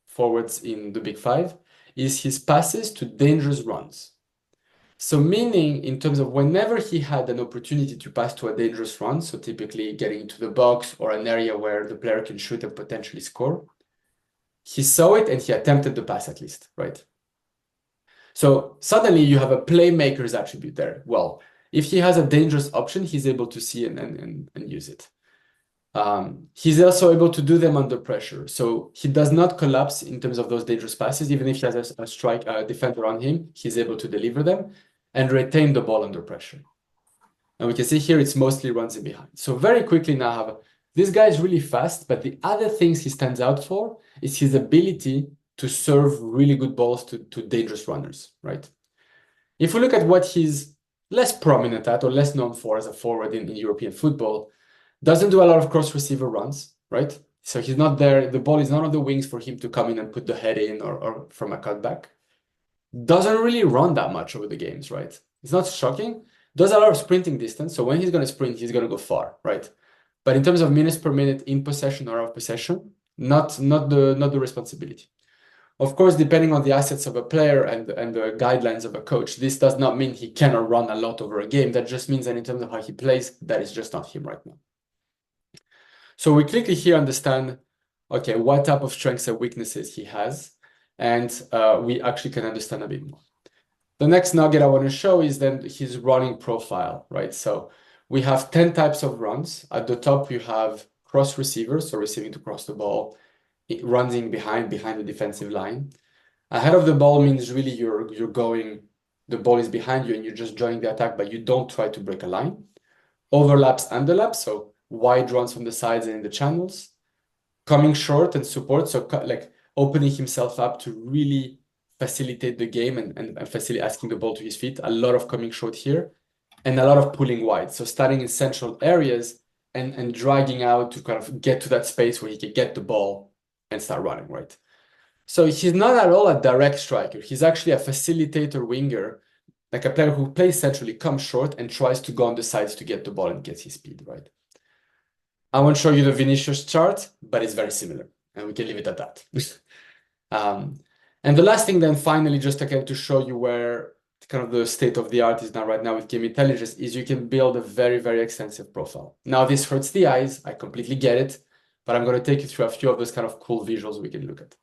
forwards in the big five, is his passes to dangerous runs. So meaning in terms of whenever he had an opportunity to pass to a dangerous run, so typically getting into the box or an area where the player can shoot and potentially score, he saw it and he attempted the pass at least, right? So suddenly you have a playmaker's attribute there. Well, if he has a dangerous option, he's able to see and use it. He's also able to do them under pressure. So he does not collapse in terms of those dangerous passes. Even if he has a defender on him, he's able to deliver them and retain the ball under pressure. And we can see here it's mostly runs in behind. So very quickly now this guy is really fast, but the other things he stands out for is his ability to serve really good balls to dangerous runners, right? If we look at what he's less prominent at or less known for as a forward in European football, doesn't do a lot of cross receiver runs, right? So he's not there. The ball is not on the wings for him to come in and put the head in or from a cutback. Doesn't really run that much over the games, right? It's not shocking. Does a lot of sprinting distance. So when he's going to sprint, he's going to go far, right? But in terms of minutes per minute in possession or out of possession, not the responsibility. Of course, depending on the assets of a player and the guidelines of a coach, this does not mean he cannot run a lot over a game. That just means that in terms of how he plays, that is just not him right now. So we quickly here understand, okay, what type of strengths and weaknesses he has, and we actually can understand a bit more. The next nugget I want to show is then his running profile, right? So we have 10 types of runs. At the top, you have cross receivers, so receiving to cross the ball, running behind the defensive line. Ahead of the ball means really you're going, the ball is behind you and you're just joining the attack, but you don't try to break a line. Overlaps, underlaps, so wide runs from the sides and in the channels. Coming short and support, so like opening himself up to really facilitate the game and facilitate asking the ball to his feet. A lot of coming short here and a lot of pulling wide. So starting in central areas and dragging out to kind of get to that space where he can get the ball and start running, right? So he's not at all a direct striker. He's actually a facilitator winger, like a player who plays centrally, comes short and tries to go on the sides to get the ball and gets his speed, right? I won't show you the Vinicius chart, but it's very similar. and we can leave it at that. And the last thing then finally, just again to show you where kind of the state of the art is now right now with game intelligence, is you can build a very, very extensive profile. Now this hurts the eyes, I completely get it, but I'm going to take you through a few of those kind of cool visuals we can look at.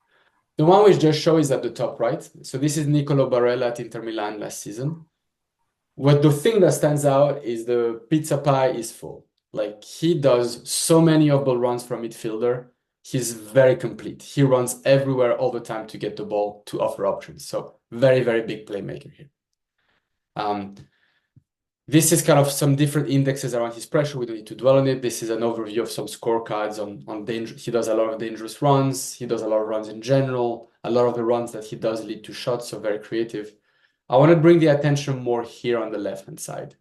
The one we just show is at the top right. So this is Nicolo Barella at Inter Milan last season. What the thing that stands out is the pizza pie is full. Like he does so many off-ball runs from midfielder. He's very complete. He runs everywhere all the time to get the ball to offer options. So very, very big playmaker here. This is kind of some different indexes around his pressure. We don't need to dwell on it. This is an overview of some scorecards on danger. He does a lot of dangerous runs. He does a lot of runs in general. A lot of the runs that he does lead to shots, so very creative. I want to bring the attention more here on the left-hand side.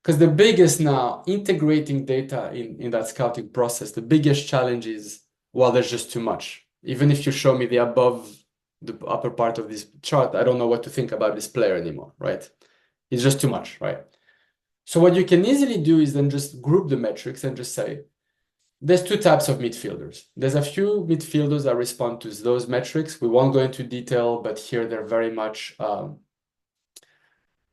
Because the biggest now, integrating data in that scouting process, the biggest challenge is, well, there's just too much. Even if you show me the upper part of this chart, I don't know what to think about this player anymore, right? It's just too much, right? So what you can easily do is then just group the metrics and just say, there's two types of midfielders. There's a few midfielders that respond to those metrics. We won't go into detail, but here they're very much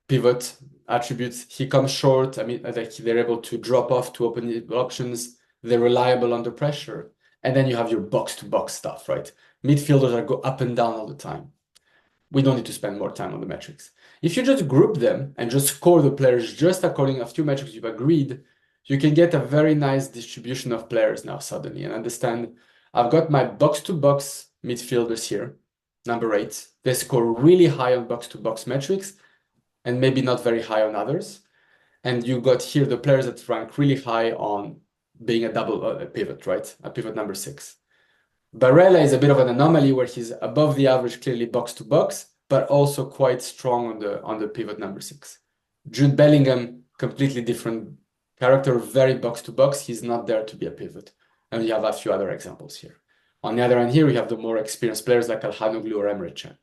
pivot attributes. He comes short. I mean, like they're able to drop off to open options. They're reliable under pressure. And then you have your box-to-box stuff, right? Midfielders that go up and down all the time. We don't need to spend more time on the metrics. If you just group them and just score the players just according to a few metrics you've agreed, you can get a very nice distribution of players now suddenly and understand, I've got my box-to-box midfielders here, number 8. They score really high on box-to-box metrics and maybe not very high on others. And you got here the players that rank really high on being a pivot, right? A pivot number 6. Barella is a bit of an anomaly where he's above the average, clearly box to box, but also quite strong on the pivot number 6. Jude Bellingham, completely different character, very box to box. He's not there to be a pivot. And we have a few other examples here. On the other hand here, we have the more experienced players like Alhanoglu or Emre Can.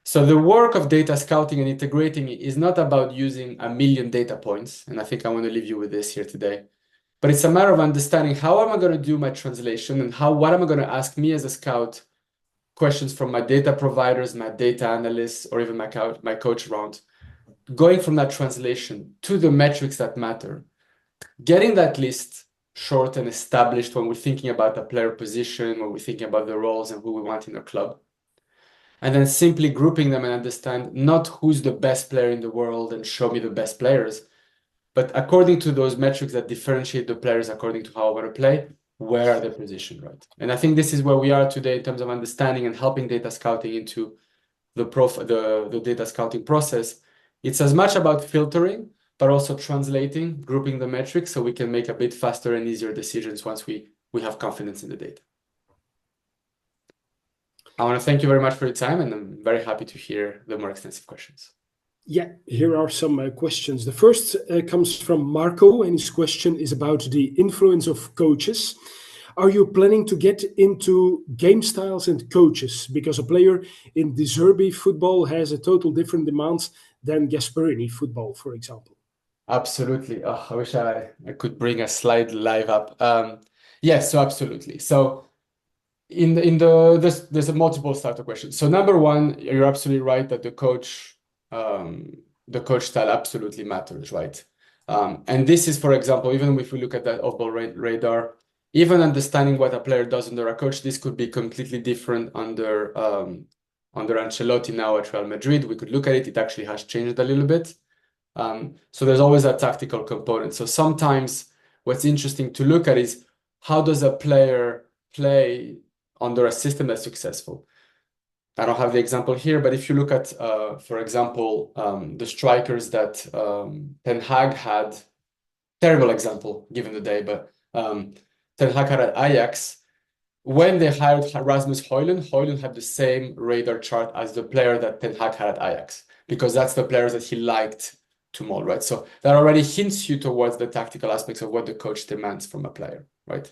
So the work of data scouting and integrating is not about using a million data points. And I think I want to leave you with this here today. But it's a matter of understanding how am I going to do my translation and what am I going to ask me as a scout questions from my data providers, my data analysts, or even my coach around. Going from that translation to the metrics that matter, getting that list short and established when we're thinking about the player position, when we're thinking about the roles and who we want in our club. And then simply grouping them and understand not who's the best player in the world and show me the best players, but according to those metrics that differentiate the players according to how I want to play, where are they positioned, right? And I think this is where we are today in terms of understanding and helping data scouting into the data scouting process. It's as much about filtering, but also translating, grouping the metrics so we can make a bit faster and easier decisions once we have confidence in the data. I want to thank you very much for your time, and I'm very happy to hear the more extensive questions. Yeah, here are some questions. The first comes from Marco, and his question is about the influence of coaches. Are you planning to get into game styles and coaches? Because a player in De Zerbi football has a total different demands than Gasperini football, for example. Absolutely. Oh, I wish I could bring a slide live up. Yes, so absolutely. So there's a multiple starter questions. So number one, you're absolutely right that the coach style absolutely matters, right? And this is, for example, even if we look at that off-ball radar, even understanding what a player does under a coach, this could be completely different under Ancelotti now at Real Madrid. We could look at it. It actually has changed a little bit. So there's always a tactical component. So sometimes what's interesting to look at is how does a player play under a system that's successful? I don't have the example here, but if you look at, for example, the strikers that Ten Hag had, terrible example given the day, but Ten Hag had at Ajax, when they hired Rasmus Højlund, Højlund had the same radar chart as the player that Ten Hag had at Ajax, because that's the players that he liked to mold, right? So that already hints you towards the tactical aspects of what the coach demands from a player, right?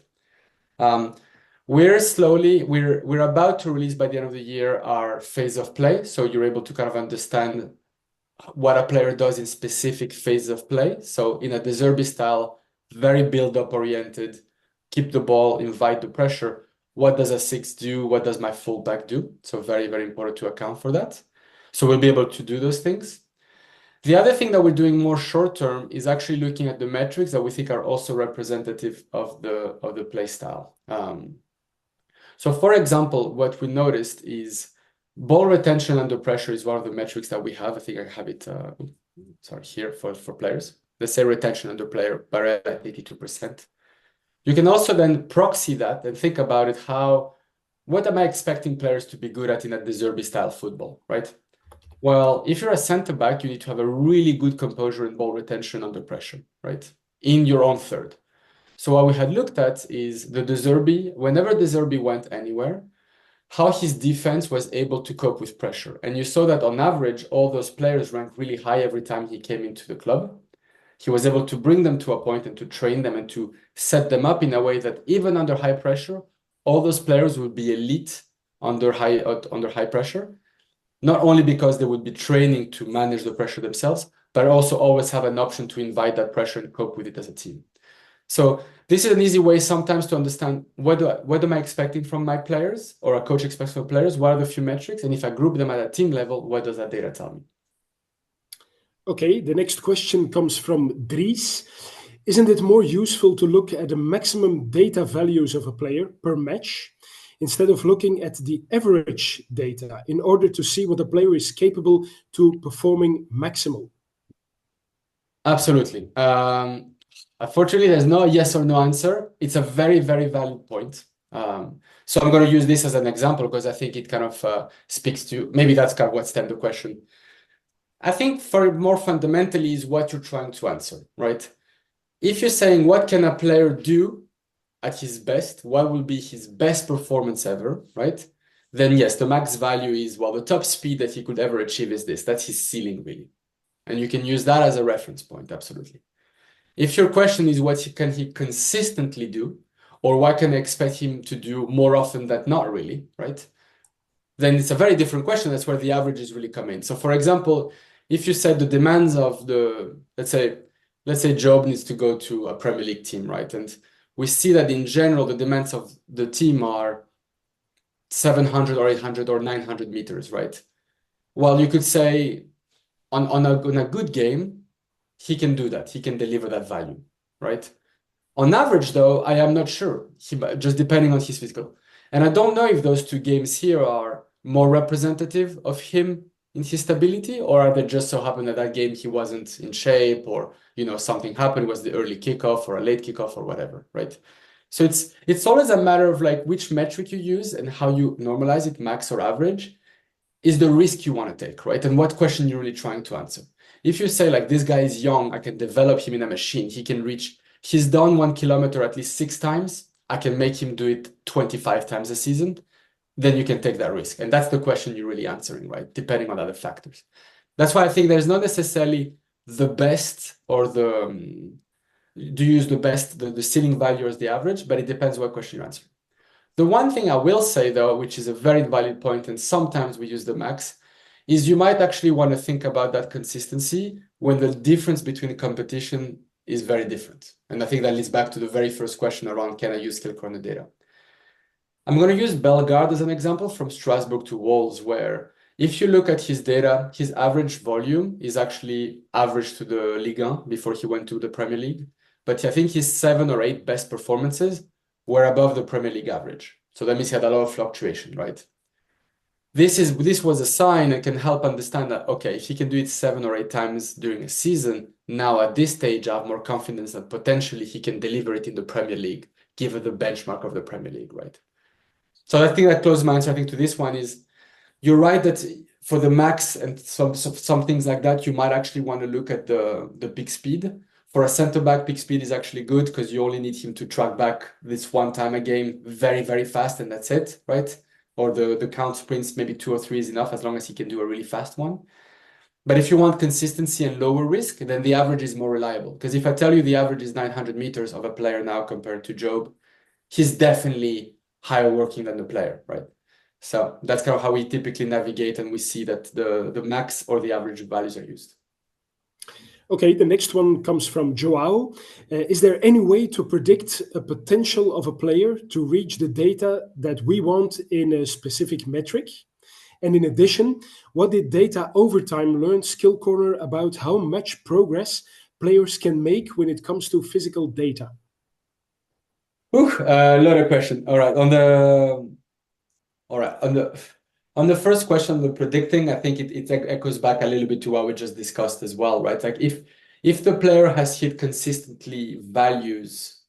We're about to release by the end of the year our phase of play. So you're able to kind of understand what a player does in specific phases of play. So in a De Zerbi style, very build-up oriented, keep the ball, invite the pressure. what does a 6 do? What does my fullback do? So very, very important to account for that. So we'll be able to do those things. The other thing that we're doing more short term is actually looking at the metrics that we think are also representative of the play style. So for example, what we noticed is ball retention under pressure is one of the metrics that we have. I think I have it here for players. Let's say retention under player Barrel at 82%. You can also then proxy that and think about it, what am I expecting players to be good at in a De Zerbi style football, right? Well, if you're a center back, you need to have a really good composure and ball retention under pressure, right? In your own third. So what we had looked at is the De Zerbi, whenever De Zerbi went anywhere, how his defense was able to cope with pressure. And you saw that on average, all those players ranked really high every time he came into the club. He was able to bring them to a point and to train them and to set them up in a way that even under high pressure, all those players would be elite under high pressure. Not only because they would be training to manage the pressure themselves, but also always have an option to invite that pressure and cope with it as a team. So this is an easy way sometimes to understand what am I expecting from my players, or a coach expects from players, what are the few metrics, and if I group them at a team level, what does that data tell me? Okay, the next question comes from Dries. Isn't it more useful to look at the maximum data values of a player per match instead of looking at the average data in order to see what a player is capable to performing maximal? Absolutely. Unfortunately, there's no yes or no answer. It's a very, very valid point. So I'm going to use this as an example because I think it kind of speaks to, maybe that's kind of what stemmed the question. I think for more fundamentally is what you're trying to answer, right? If you're saying what can a player do at his best, what will be his best performance ever, right? Then yes, the max value is, well, the top speed that he could ever achieve is this. That's his ceiling, really. And you can use that as a reference point, absolutely. If your question is what can he consistently do, or what can I expect him to do more often than not really, right? Then it's a very different question. That's where the averages really come in. So for example, if you said the demands of let's say Job needs to go to a Premier League team, right? And we see that in general, the demands of the team are 700 or 800 or 900 meters, right? Well, you could say on a good game, he can do that. He can deliver that value, right? On average, though, I am not sure, just depending on his physical. And I don't know if those two games here are more representative of him in his stability, or are they just so happen that game he wasn't in shape, or something happened, was the early kickoff or a late kickoff or whatever, right? So it's always a matter of like which metric you use and how you normalize it, max or average, is the risk you want to take, right? And what question you're really trying to answer. If you say like this guy is young, I can develop him in a machine, he's done 1 kilometer at least 6 times, I can make him do it 25 times a season, then you can take that risk. And that's the question you're really answering, right? Depending on other factors. That's why I think there's not necessarily the best or do you use the best, the ceiling value as the average, but it depends what question you answer. The one thing I will say though, which is a very valid point, and sometimes we use the max, is you might actually want to think about that consistency when the difference between competition is very different. And I think that leads back to the very first question around, can I use SkillCorner data? I'm going to use Bellegarde as an example from Strasbourg to Wolves, where if you look at his data, his average volume is actually average to the Ligue 1 before he went to the Premier League. But I think his 7 or 8 best performances were above the Premier League average. So that means he had a lot of fluctuation, right? This was a sign and can help understand that, okay, if he can do it 7 or 8 times during a season, now at this stage, I have more confidence that potentially he can deliver it in the Premier League, given the benchmark of the Premier League, right? So I think that closes my answer, I think, to this one is, you're right that for the max and some things like that, you might actually want to look at the peak speed. For a center back, peak speed is actually good because you only need him to track back this one time a game very, very fast, and that's it, right? Or the count sprints, maybe 2 or 3 is enough as long as he can do a really fast one. But if you want consistency and lower risk, then the average is more reliable. Because if I tell you the average is 900 meters of a player now compared to Job, he's definitely higher working than the player, right? So that's kind of how we typically navigate, and we see that the max or the average values are used. Okay, the next one comes from Joao. Is there any way to predict a potential of a player to reach the data that we want in a specific metric? And in addition, what did data over time learn SkillCorner about how much progress players can make when it comes to physical data? A lot of questions. All right, on the first question, the predicting, I think it echoes back a little bit to what we just discussed as well, right? Like if the player has hit consistently values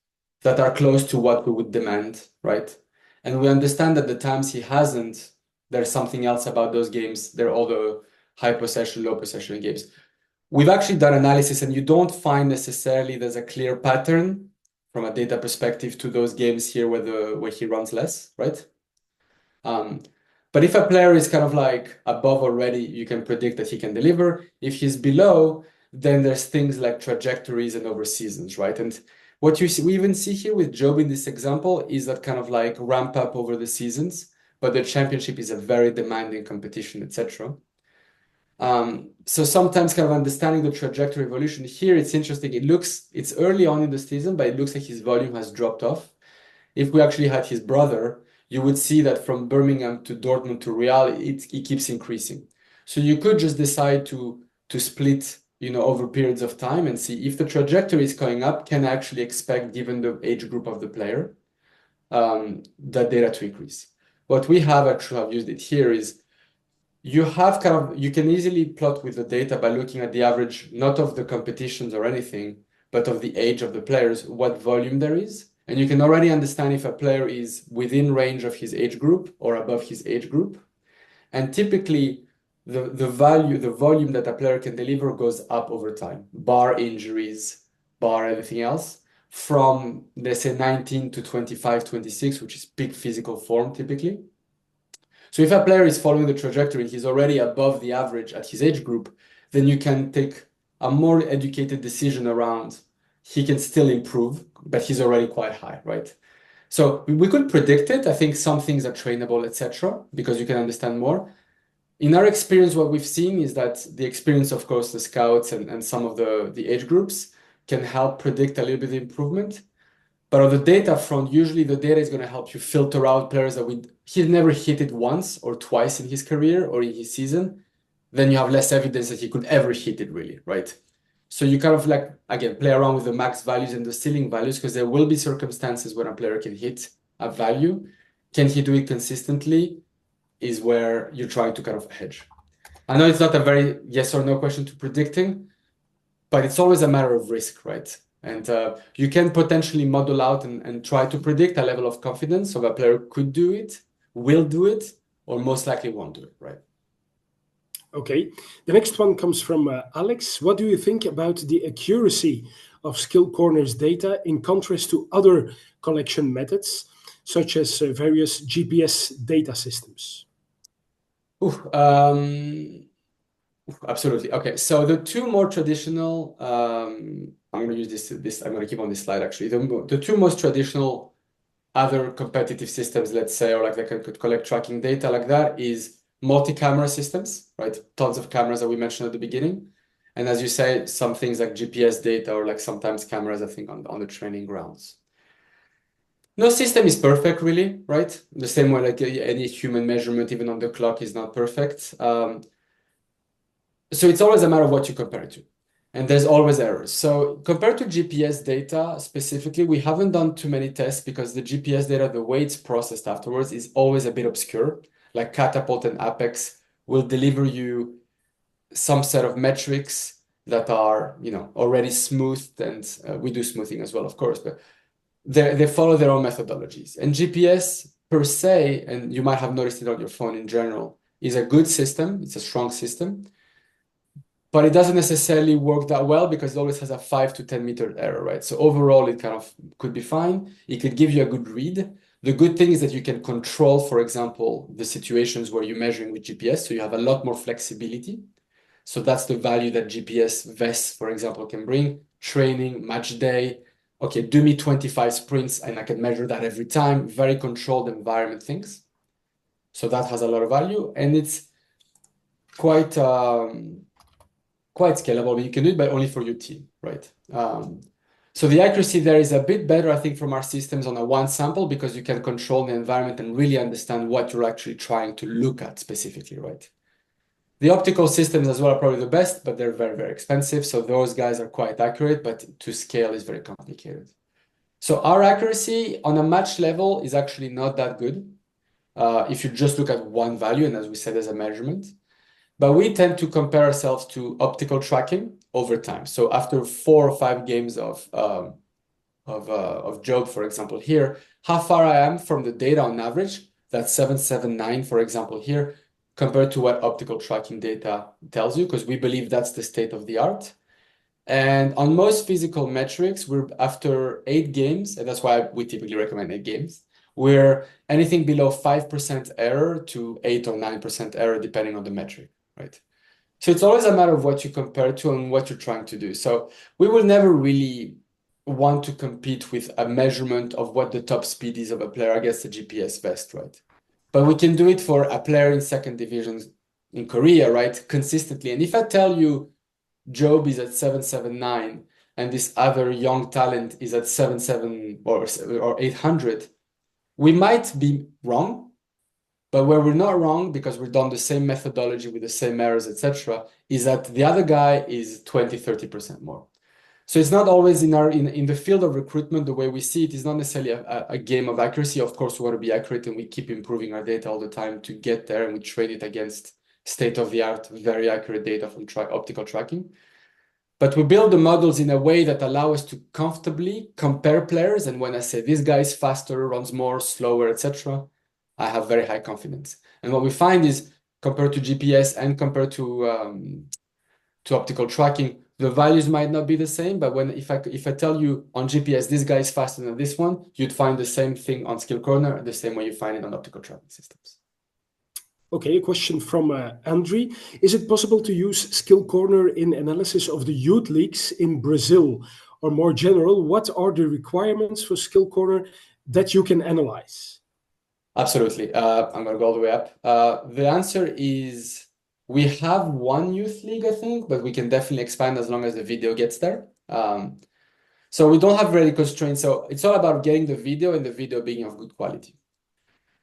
that are close to what we would demand, right? And we understand that the times he hasn't, there's something else about those games. They're all the high possession, low possession games. We've actually done analysis, and you don't find necessarily there's a clear pattern from a data perspective to those games here where he runs less, right? But if a player is kind of like above already, you can predict that he can deliver. If he's below, then there's things like trajectories and over seasons, right? And what you see, we even see here with Job in this example is that kind of like ramp up over the seasons, but the championship is a very demanding competition, etc. So sometimes kind of understanding the trajectory evolution here, it's interesting. It's early on in the season, but it looks like his volume has dropped off. If we actually had his brother, you would see that from Birmingham to Dortmund to Real, it keeps increasing. So you could just decide to split, over periods of time and see if the trajectory is going up, can I actually expect, given the age group of the player, that data to increase. What we have actually have used it here is you can easily plot with the data by looking at the average, not of the competitions or anything, but of the age of the players, what volume there is. And you can already understand if a player is within range of his age group or above his age group. And typically, the volume that a player can deliver goes up over time, bar injuries, bar everything else, from, let's say, 19 to 25, 26, which is peak physical form typically. So if a player is following the trajectory, he's already above the average at his age group, then you can take a more educated decision around he can still improve, but he's already quite high, right? So we could predict it. I think some things are trainable, etc., because you can understand more. In our experience, what we've seen is that the experience, of course, the scouts and some of the age groups can help predict a little bit of improvement. But on the data front, usually the data is going to help you filter out players that he's never hit it once or twice in his career or in his season. Then you have less evidence that he could ever hit it really, right? So you kind of like, again, play around with the max values and the ceiling values, because there will be circumstances when a player can hit a value. Can he do it consistently is where you're trying to kind of hedge. I know it's not a very yes or no question to predicting, but it's always a matter of risk, right? And you can potentially model out and try to predict a level of confidence of a player could do it, will do it, or most likely won't do it, right? Okay, the next one comes from Alex. What do you think about the accuracy of SkillCorner's data in contrast to other collection methods, such as various GPS data systems? Absolutely. Okay, so the two more traditional, I'm going to use this. I'm going to keep on this slide actually. The two most traditional other competitive systems, let's say, or like that could collect tracking data like that, is multi-camera systems, right? Tons of cameras that we mentioned at the beginning. And as you say, some things like GPS data or like sometimes cameras, I think, on the training grounds. No system is perfect, really, right? The same way like any human measurement, even on the clock, is not perfect. So it's always a matter of what you compare it to. And there's always errors. So compared to GPS data specifically, we haven't done too many tests because the GPS data, the way it's processed afterwards, is always a bit obscure. Like Catapult and Apex will deliver you some set of metrics that are, already smoothed, and we do smoothing as well, of course, but they follow their own methodologies. And GPS per se, and you might have noticed it on your phone in general, is a good system. It's a strong system. But it doesn't necessarily work that well because it always has a 5 to 10 meter error, right? So overall, it kind of could be fine. It could give you a good read. The good thing is that you can control, for example, the situations where you're measuring with GPS. So you have a lot more flexibility. So that's the value that GPS vests, for example, can bring. Training, match day. Okay, do me 25 sprints and I can measure that every time. Very controlled environment things. So that has a lot of value. And it's quite quite scalable, but you can do it, but only for your team, right? So the accuracy there is a bit better, I think, from our systems on a one sample, because you can control the environment and really understand what you're actually trying to look at specifically, right? The optical systems as well are probably the best, but they're very, very expensive. So those guys are quite accurate, but to scale is very complicated. So our accuracy on a match level is actually not that good if you just look at one value, and as we said, as a measurement. But we tend to compare ourselves to optical tracking over time. So after 4 or 5 games of Job, for example, here, how far I am from the data on average, that's 779, for example, here, compared to what optical tracking data tells you, because we believe that's the state of the art. And on most physical metrics, we're after 8 games, and that's why we typically recommend 8 games. We're anything below 5% error to 8 or 9% error, depending on the metric, right? So it's always a matter of what you compare to and what you're trying to do. So we will never really want to compete with a measurement of what the top speed is of a player against the GPS best, right? But we can do it for a player in second division in Korea, right? Consistently. And if I tell you Job is at 779 and this other young talent is at 77 or 800, we might be wrong. But where we're not wrong, because we've done the same methodology with the same errors, etc., is that the other guy is 20, 30% more. So it's not always in the field of recruitment, the way we see it is not necessarily a game of accuracy. Of course, we want to be accurate and we keep improving our data all the time to get there, and we train it against state-of-the-art, very accurate data from optical tracking. But we build the models in a way that allow us to comfortably compare players. And when I say this guy is faster, runs more, slower, etc., I have very high confidence. And what we find is, compared to GPS and compared to optical tracking, the values might not be the same. But if I tell you on GPS, this guy is faster than this one, you'd find the same thing on SkillCorner, the same way you find it on optical tracking systems. Okay, a question from Andre. Is it possible to use SkillCorner in analysis of the youth leagues in Brazil? Or more general, what are the requirements for SkillCorner that you can analyze? Absolutely. I'm going to go all the way up. The answer is we have one youth league, I think, but we can definitely expand as long as the video gets there. So we don't have really constraints. So it's all about getting the video and the video being of good quality.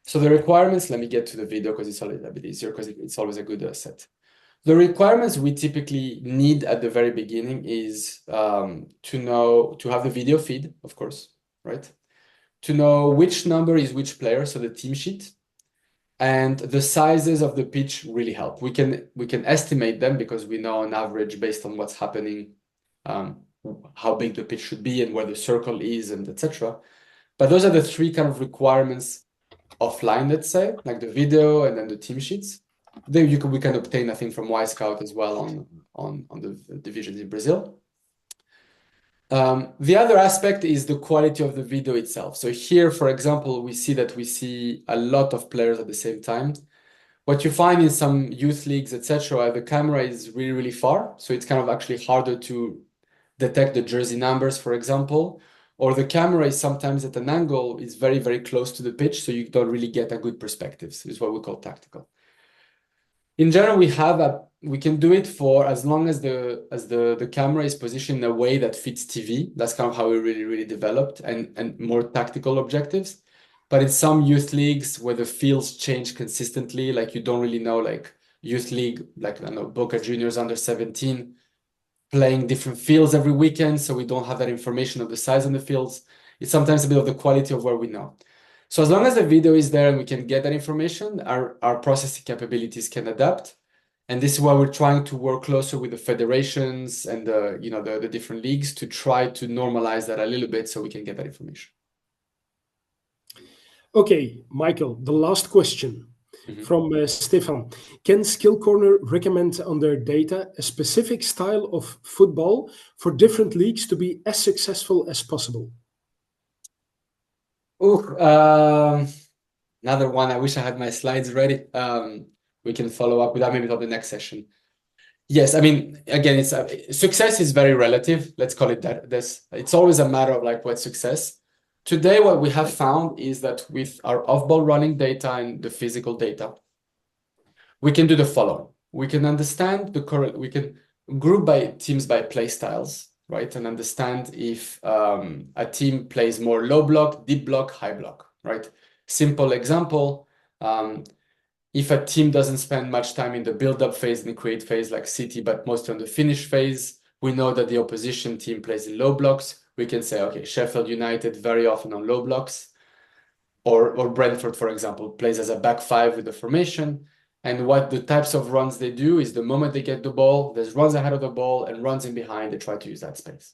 So the requirements, let me get to the video because it's always a bit easier because it's always a good set. The requirements we typically need at the very beginning is to have the video feed, of course, right? To know which number is which player, so the team sheet, and the sizes of the pitch really help. We can estimate them because we know on average based on what's happening, how big the pitch should be and where the circle is and etc. But those are the 3 kind of requirements offline, let's say, like the video and then the team sheets. Then we can obtain, I think, from Scout as well on the divisions in Brazil. The other aspect is the quality of the video itself. So here, for example, we see a lot of players at the same time. What you find in some youth leagues, etc., the camera is really, really far. So it's kind of actually harder to detect the jersey numbers, for example, or the camera is sometimes at an angle, is very, very close to the pitch. So you don't really get a good perspective. So it's what we call tactical. In general, we can do it for as long as the camera is positioned in a way that fits TV. That's kind of how we really developed and more tactical objectives. But in some youth leagues where the fields change consistently, like you don't really know, like youth league, like I don't know, Boca Juniors under 17 playing different fields every weekend, so we don't have that information of the size of the fields. It's sometimes a bit of the quality of where we know. So as long as the video is there and we can get that information, our processing capabilities can adapt. And this is why we're trying to work closer with the federations and the different leagues to try to normalize that a little bit so we can get that information. Okay, Michael, the last question from Stefan. Can SkillCorner recommend on their data a specific style of football for different leagues to be as successful as possible? Another one. I wish I had my slides ready. We can follow up with that maybe on the next session. Yes, I mean, again, success is very relative. Let's call it that. It's always a matter of like what's success. Today, what we have found is that with our off-ball running data and the physical data, we can do the following. We can understand we can group by teams by play styles, right? And understand if a team plays more low block, deep block, high block, right? Simple example, if a team doesn't spend much time in the build-up phase and create phase like City, but mostly on the finish phase, we know that the opposition team plays in low blocks. We can say, okay, Sheffield United very often on low blocks, or Brentford, for example, plays as a back five with the formation. And what the types of runs they do is the moment they get the ball, there's runs ahead of the ball and runs in behind, they try to use that space.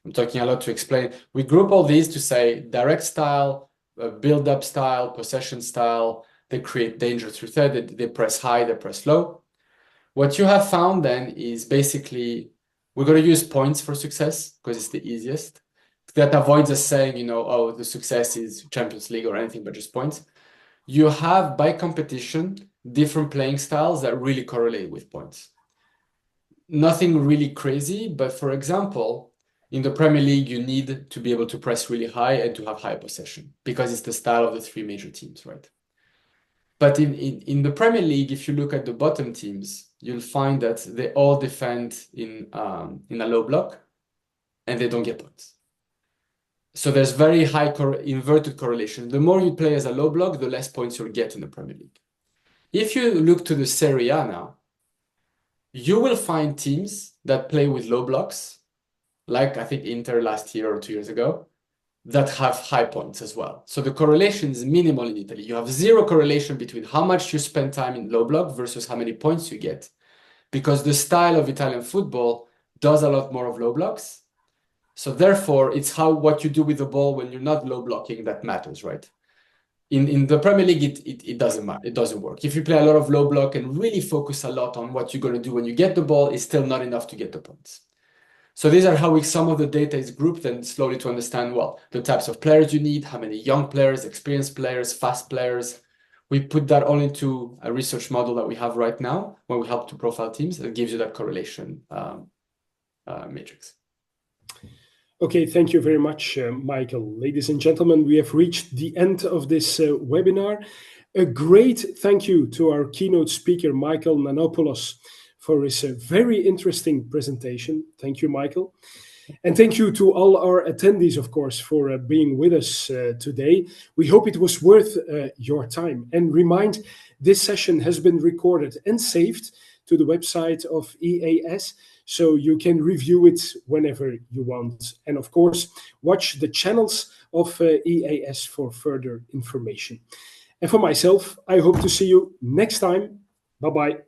I'm talking a lot to explain. We group all these to say direct style, build-up style, possession style. They create danger through threat. They press high, they press low. What you have found then is basically, we're going to use points for success because it's the easiest. That avoids us saying, oh, the success is Champions League or anything, but just points. You have, by competition, different playing styles that really correlate with points. Nothing really crazy, but for example, in the Premier League, you need to be able to press really high and to have high possession because it's the style of the three major teams, right? But in the Premier League, if you look at the bottom teams, you'll find that they all defend in a low block and they don't get points. So there's very high inverted correlation. The more you play as a low block, the less points you'll get in the Premier League. If you look to the Serie A now, you will find teams that play with low blocks, like I think Inter last year or 2 years ago, that have high points as well. So the correlation is minimal in Italy. You have zero correlation between how much you spend time in low block versus how many points you get, because the style of Italian football does a lot more of low blocks. So therefore, it's what you do with the ball when you're not low blocking that matters, right? In the Premier League, it doesn't matter. It doesn't work. If you play a lot of low block and really focus a lot on what you're going to do when you get the ball, it's still not enough to get the points. So these are how some of the data is grouped and slowly to understand, well, the types of players you need, how many young players, experienced players, fast players. We put that all into a research model that we have right now when we help to profile teams that gives you that correlation matrix. Okay, thank you very much, Michael. Ladies and gentlemen, we have reached the end of this webinar. A great thank you to our keynote speaker, Michael Nanopoulos, for his very interesting presentation. Thank you, Michael. And thank you to all our attendees, of course, for being with us today. We hope it was worth your time. And remind, this session has been recorded and saved to the website of EAS, so you can review it whenever you want. And of course, watch the channels of EAS for further information. And for myself, I hope to see you next time. Bye-bye.